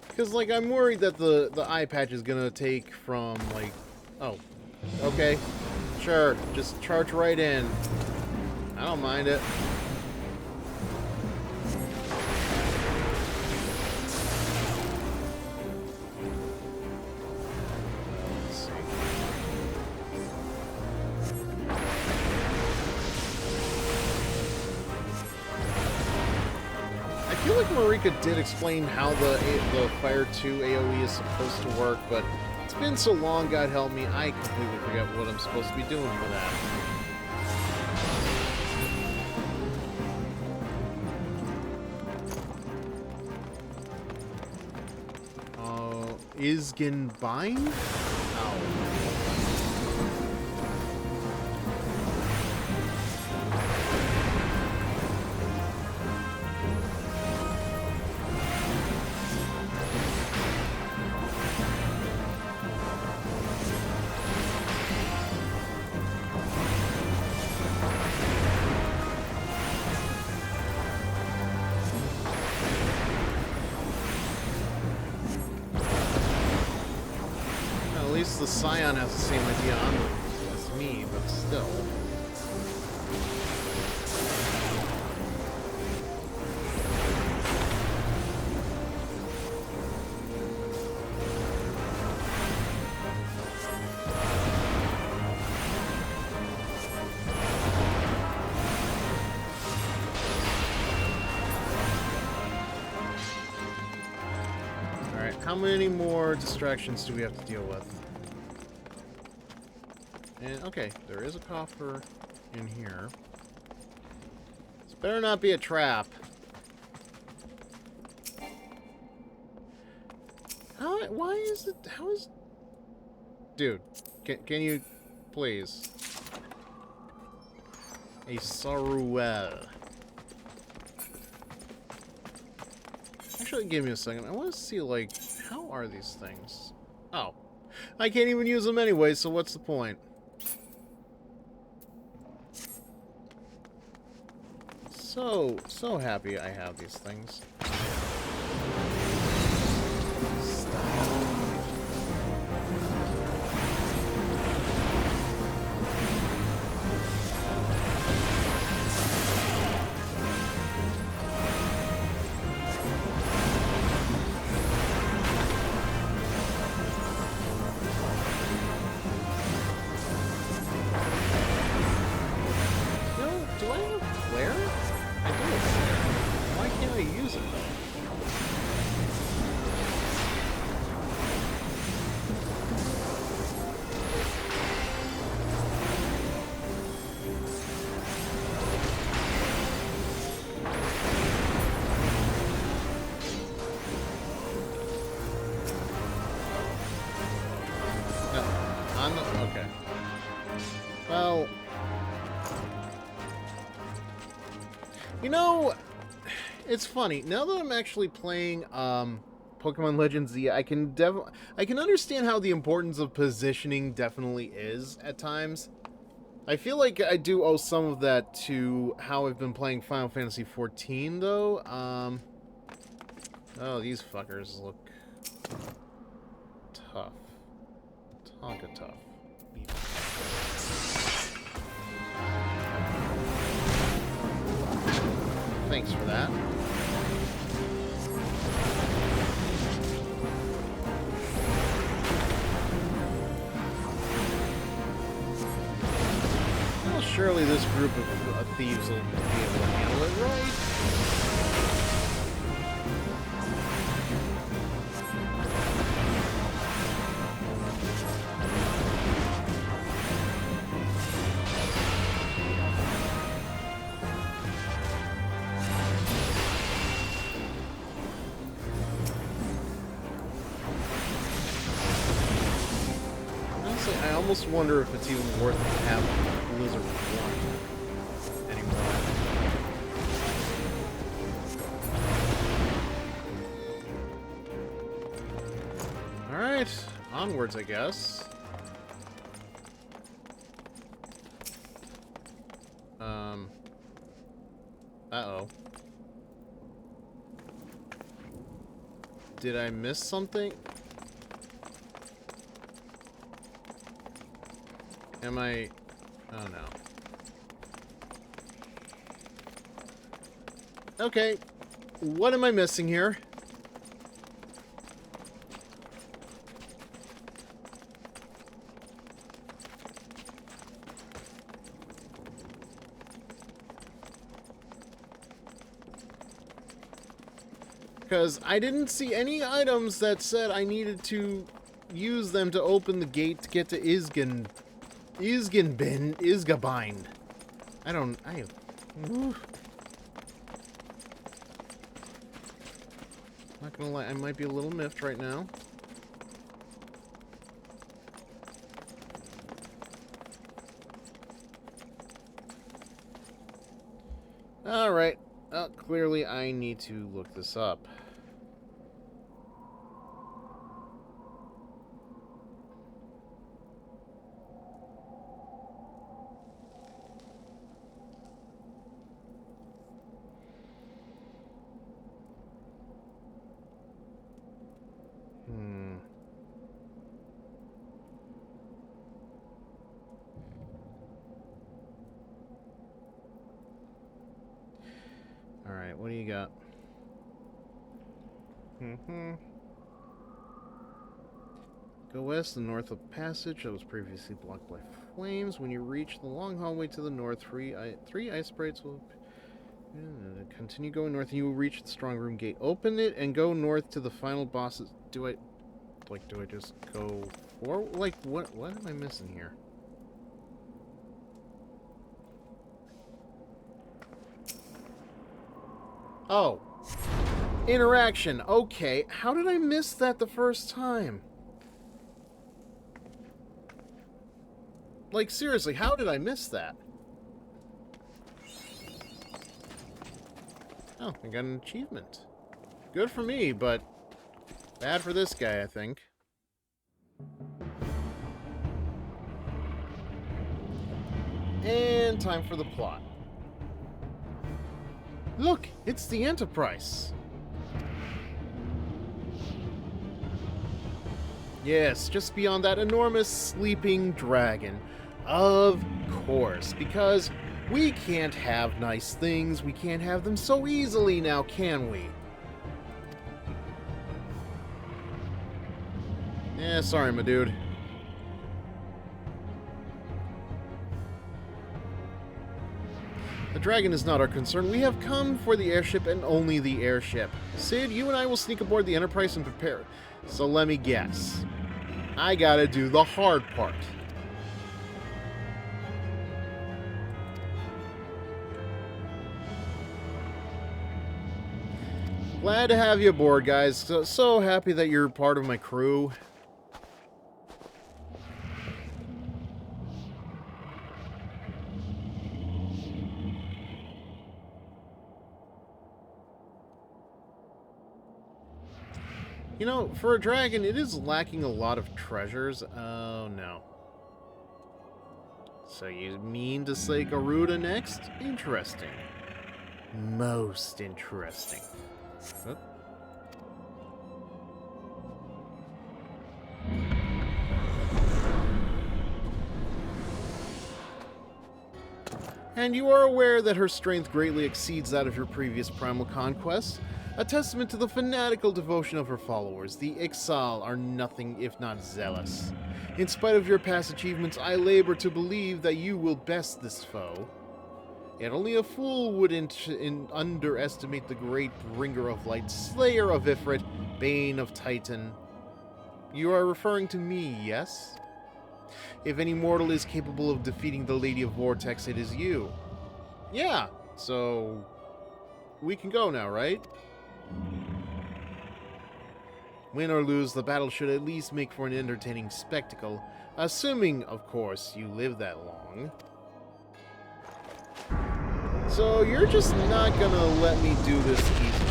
Because, like, I'm worried that the eye patch is gonna take from, like... Oh. Okay. Sure. Just charge right in. I don't mind it. Let's see. I feel like Marika did explain how the Fire 2 AoE is supposed to work, but It's been so long, God help me, I completely forget what I'm supposed to be doing for that. Isgenbein? Oh. At least the Scion has the same idea as me, but still. Alright, how many more distractions do we have to deal with? And, okay, there is a coffer in here. This better not be a trap. Why is it, how is... Dude, can you, please? A Saruel. Actually, give me a second. I want to see, like, how are these things? Oh. I can't even use them anyway, so what's the point? So happy I have these things. Do I have flare? I do have flare. Why can't I use it though? No, okay. Well, you know, it's funny. Now that I'm actually playing Pokemon Legends Z, I can understand how the importance of positioning definitely is at times. I feel like I do owe some of that to how I've been playing Final Fantasy XIV, though. Oh, these fuckers look tough. Tonka tough. Thanks for that. Well, surely this group of thieves will be able to handle it, right? I almost wonder if it's even worth it to have Blizzard 1 anymore. Alright, onwards, I guess. Uh-oh. Did I miss something? Am I... Oh, no. Okay. What am I missing here? Because I didn't see any items that said I needed to use them to open the gate to get to Isgabind. Not gonna lie, I might be a little miffed right now. Alright. Clearly I need to look this up. Alright, what do you got? Go west and north of passage that was previously blocked by flames. When you reach the long hallway to the north, three ice sprites will... continue going north and you will reach the strong room gate. Open it and go north to the final bosses. Do I just go forward? Like, what am I missing here? Oh. Interaction. Okay. How did I miss that the first time? Like, seriously, how did I miss that? Oh, I got an achievement. Good for me, but bad for this guy, I think. And time for the plot. Look, it's the Enterprise. Yes, just beyond that enormous sleeping dragon. Of course, because we can't have nice things. We can't have them so easily now, can we? Yeah, sorry, my dude. The dragon is not our concern. We have come for the airship and only the airship. Sid, you and I will sneak aboard the Enterprise and prepare. So let me guess. I gotta do the hard part. Glad to have you aboard, guys. So happy that you're part of my crew. You know, for a dragon, it is lacking a lot of treasures. Oh, no. So you mean to say Garuda next? Interesting. Most interesting. Oh. And you are aware that her strength greatly exceeds that of your previous primal conquests? A testament to the fanatical devotion of her followers, the XIV are nothing if not zealous. In spite of your past achievements, I labor to believe that you will best this foe. Yet only a fool would underestimate the great bringer of light, slayer of Ifrit, bane of Titan. You are referring to me, yes? If any mortal is capable of defeating the Lady of Vortex, it is you. Yeah, so we can go now, right? Win or lose, the battle should at least make for an entertaining spectacle, assuming, of course, you live that long. So you're just not gonna let me do this easily.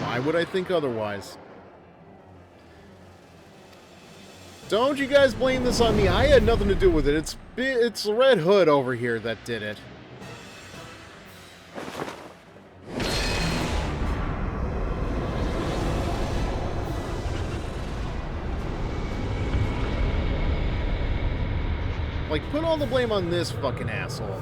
Why would I think otherwise? Don't you guys blame this on me. I had nothing to do with it. It's Red Hood over here that did it. Like, put all the blame on this fucking asshole.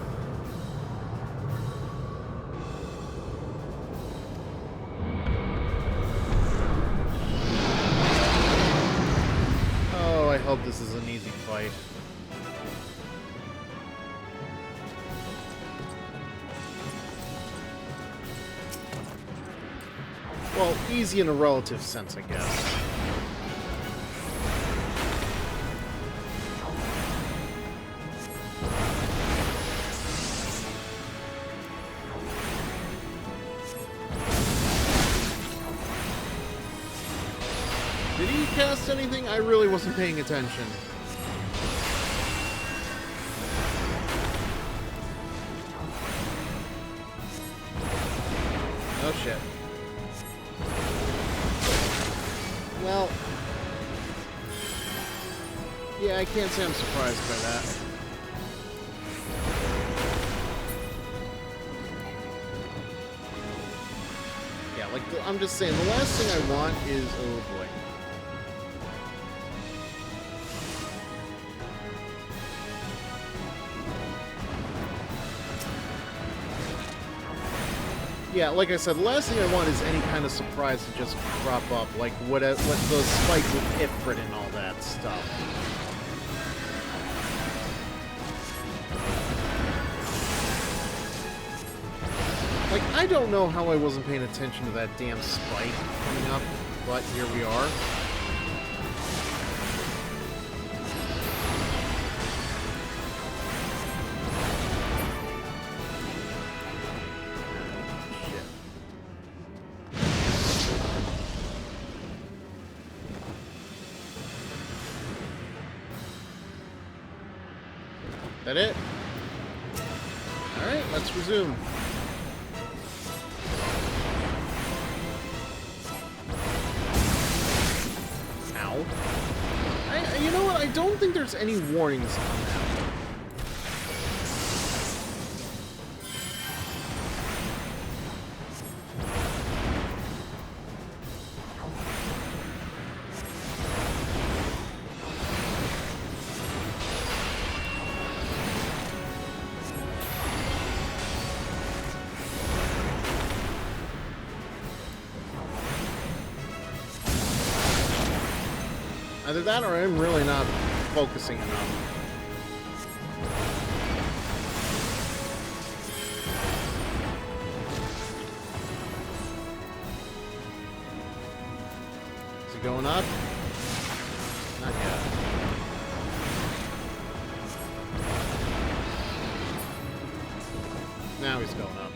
Oh, I hope this is an easy fight. Well, easy in a relative sense, I guess. Did he cast anything? I really wasn't paying attention. Oh shit. Well, yeah, I can't say I'm surprised by that. Yeah, like, I'm just saying, the last thing I want is... Oh boy. Yeah, like I said, the last thing I want is any kind of surprise to just crop up, like what the spike with Ifrit and all that stuff. Like, I don't know how I wasn't paying attention to that damn spike coming up, but here we are. That it? Alright, let's resume. Ow. You know what? I don't think there's any warnings on that. Either that or I'm really not focusing enough. Is he going up? Not yet. Now he's going up.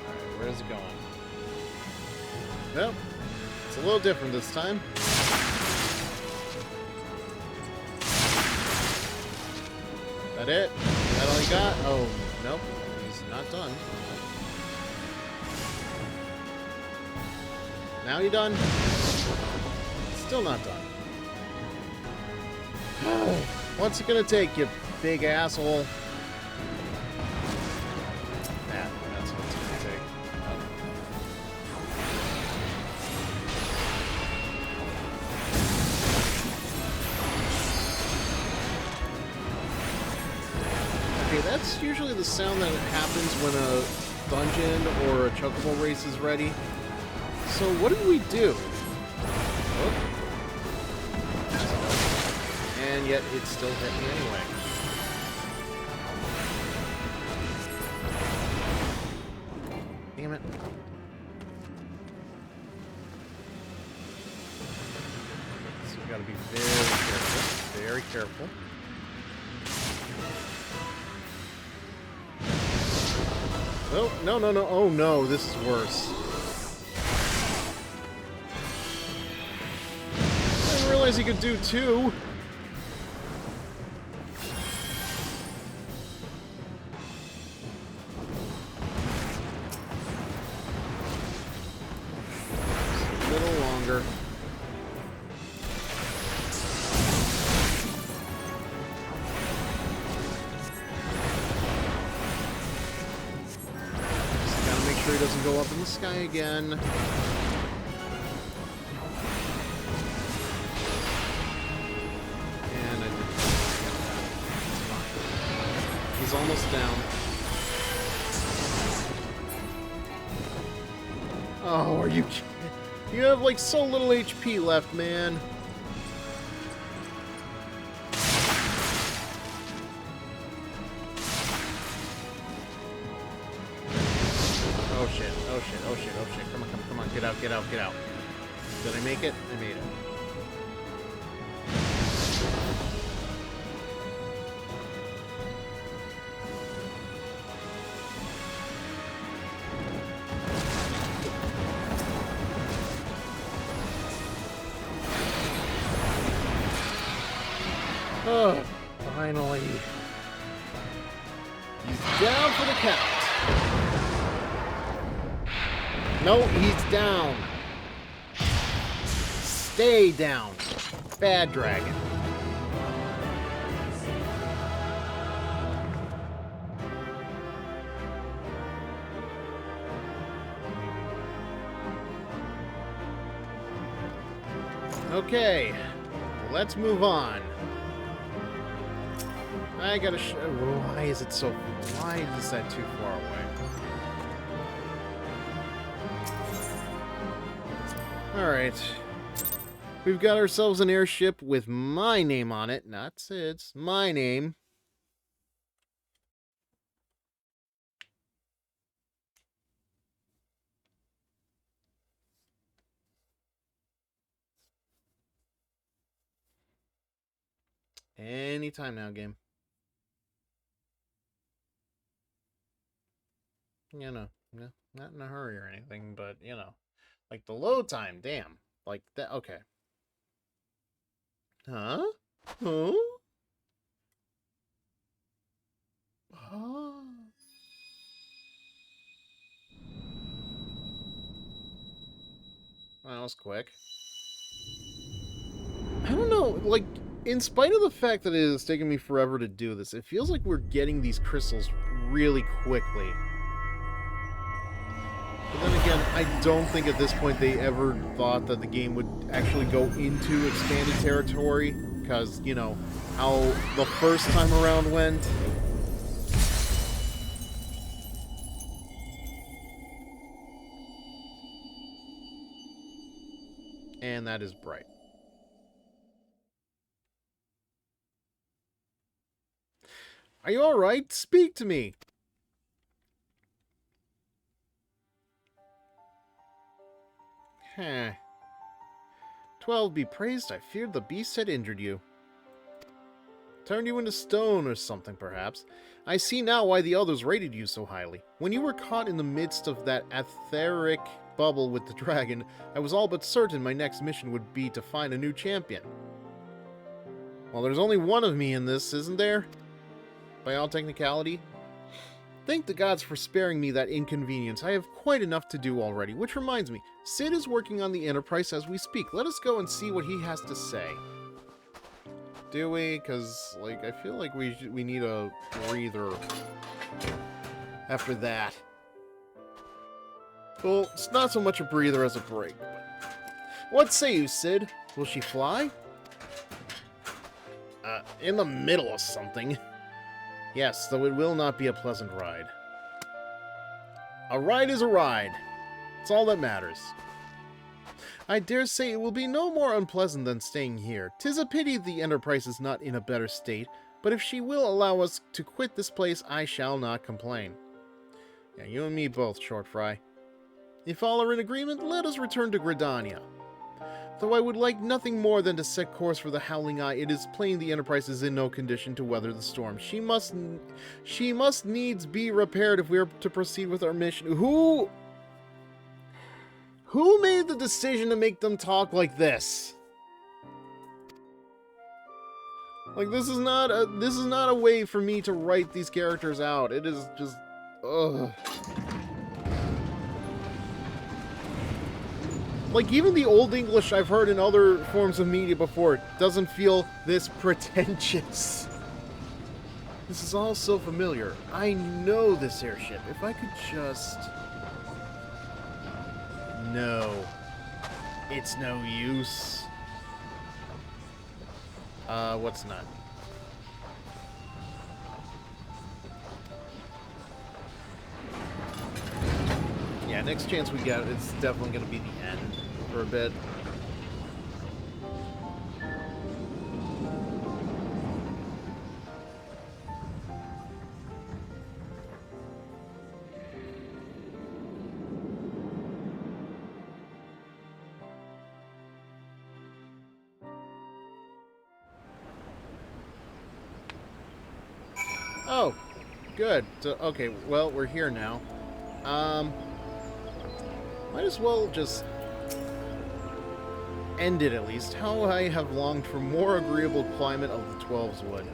Alright, where is he going? Well, it's a little different this time. That it? Is that all he got? Oh, nope. He's not done. Now you done? Still not done. What's it gonna take, you big asshole? That's what it's gonna take. Okay, that's usually the sound that happens when a dungeon or a chocobo race is ready. So what did we do? Oh. And yet it still hit me anyway. Damn it. So we gotta be very careful. Very careful. Oh, no, no, no. Oh, no. This is worse. I didn't realize he could do two. Just a little longer. He doesn't go up in the sky again. And I didn't. It's fine. He's almost down. Oh, are you kidding? You have like so little HP left, man. Oh shit, oh shit, oh shit, oh shit. Come on, come on. Come on, get out, get out, get out. Did I make it? I made it. Oh, finally. He's down for the count. No, he's down. Stay down. Bad dragon. Okay, let's move on. I gotta why is it so... Why is that too far away? Alright. We've got ourselves an airship with my name on it. Not Sid's. My name. Anytime now, game. You know, not in a hurry or anything, but, you know. Like, the load time, damn. Like, that, okay. Huh? Huh? Huh? That was quick. I don't know, like, in spite of the fact that it is taking me forever to do this, it feels like we're getting these crystals really quickly. But then again, I don't think at this point they ever thought that the game would actually go into expanded territory, because, you know, how the first time around went. And that is bright. Are you alright? Speak to me! Huh. 12 be praised, I feared the beast had injured you. Turned you into stone or something, perhaps. I see now why the others rated you so highly. When you were caught in the midst of that etheric bubble with the dragon, I was all but certain my next mission would be to find a new champion. Well, there's only one of me in this, isn't there? By all technicality. Thank the gods for sparing me that inconvenience. I have quite enough to do already, which reminds me, Cid is working on the Enterprise as we speak. Let us go and see what he has to say. Do we? Because, like, I feel like we need a breather after that. Well, it's not so much a breather as a break. What say you, Cid? Will she fly? In the middle of something. Yes, though it will not be a pleasant ride. A ride is a ride. It's all that matters. I dare say it will be no more unpleasant than staying here. 'Tis a pity the Enterprise is not in a better state, but if she will allow us to quit this place, I shall not complain. Yeah, you and me both, Short Fry. If all are in agreement, let us return to Gridania. Though I would like nothing more than to set course for the Howling Eye, it is plain the Enterprise is in no condition to weather the storm. She must needs be repaired if we are to proceed with our mission. Who made the decision to make them talk like this? Like, this is not a way for me to write these characters out. It is just, ugh. Like, even the Old English I've heard in other forms of media before doesn't feel this pretentious. This is all so familiar. I know this airship. If I could just... No. It's no use. What's not? Yeah, next chance we get, it's definitely going to be the end for a bit. Oh, good. So, okay, well, we're here now. Might as well just end it at least. How I have longed for more agreeable climate of the Twelves would.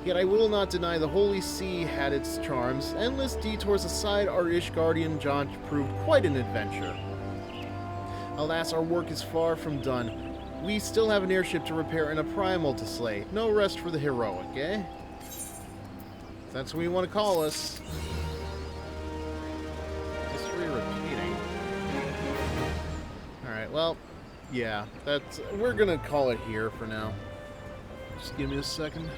Yet I will not deny the Holy See had its charms. Endless detours aside, our Ishgardian jaunt proved quite an adventure. Alas, our work is far from done. We still have an airship to repair and a primal to slay. No rest for the heroic, eh? That's what you want to call us. History repeating. Alright, well, yeah, we're gonna call it here for now. Just give me a second.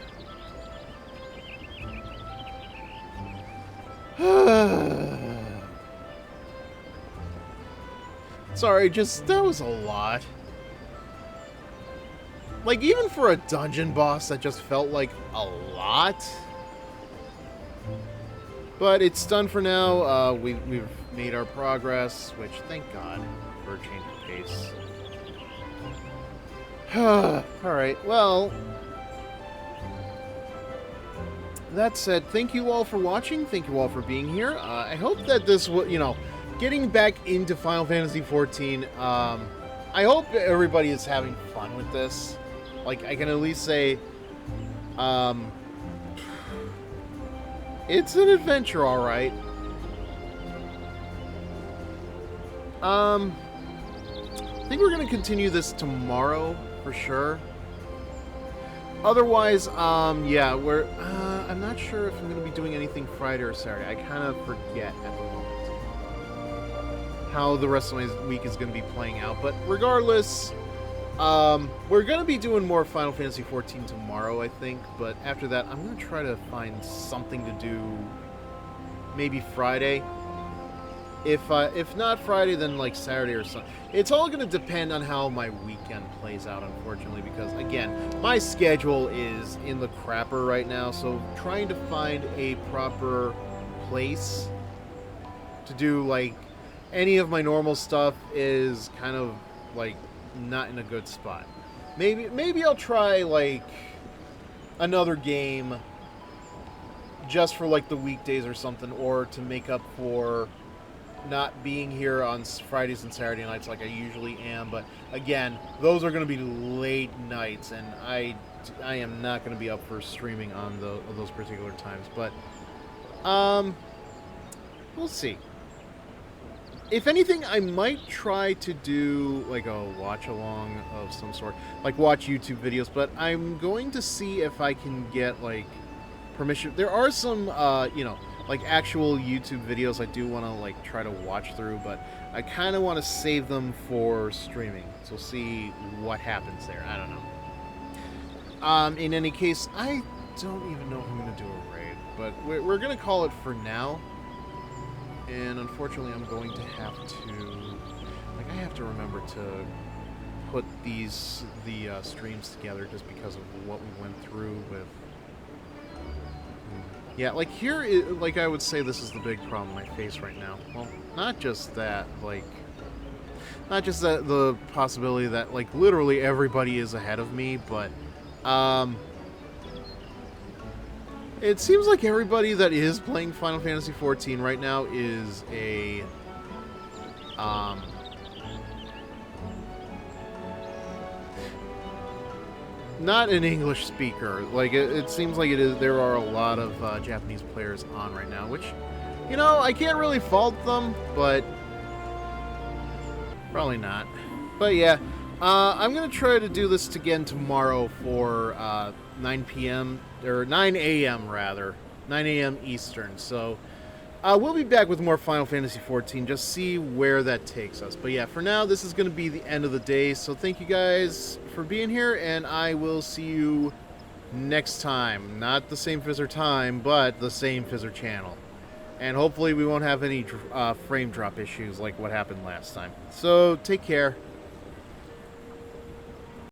Sorry, that was a lot. Like, even for a dungeon boss, that just felt like a lot. But it's done for now. We've made our progress, which, thank God, for a change of pace. Alright, well, that said, thank you all for watching. Thank you all for being here. I hope that this will, getting back into Final Fantasy XIV, I hope everybody is having fun with this. Like, I can at least say, it's an adventure, alright. I think we're going to continue this tomorrow, for sure. Otherwise, yeah, I'm not sure if I'm going to be doing anything Friday or Saturday. I kind of forget at the moment how the rest of my week is going to be playing out. But regardless, we're going to be doing more Final Fantasy XIV tomorrow, I think. But after that, I'm going to try to find something to do maybe Friday. If not Friday, then like Saturday or something. It's all going to depend on how my weekend plays out, unfortunately, because, again, my schedule is in the crapper right now, so trying to find a proper place to do, like, any of my normal stuff is kind of, like, not in a good spot. Maybe I'll try, like, another game just for, like, the weekdays or something, or to make up for not being here on Fridays and Saturday nights like I usually am. But again, those are going to be late nights, and I am not going to be up for streaming on those particular times. But we'll see. If anything, I might try to do like a watch along of some sort, like watch YouTube videos, but I'm going to see if I can get like permission. There are some like actual YouTube videos I do want to like try to watch through, but I kind of want to save them for streaming. So see what happens there. I don't know. In any case, I don't even know if I'm going to do a raid, but we're going to call it for now. And unfortunately, I'm going to have to, I have to remember to put the streams together just because of what we went through with. Yeah, like here, like I would say this is the big problem I face right now. Well, not just that, like, not just that the possibility that, like, literally everybody is ahead of me, but, it seems like everybody that is playing Final Fantasy XIV right now is a, not an English speaker. Like, it seems like there are a lot of Japanese players on right now, which, I can't really fault them, but probably not. But yeah, I'm going to try to do this again tomorrow for 9 p.m., or 9 a.m. rather, 9 a.m. Eastern. So we'll be back with more Final Fantasy XIV, just see where that takes us. But yeah, for now, this is going to be the end of the day, so thank you guys for being here, and I will see you next time. Not the same Fizzer time, but the same Fizzer channel. And hopefully we won't have any frame drop issues like what happened last time. So, take care.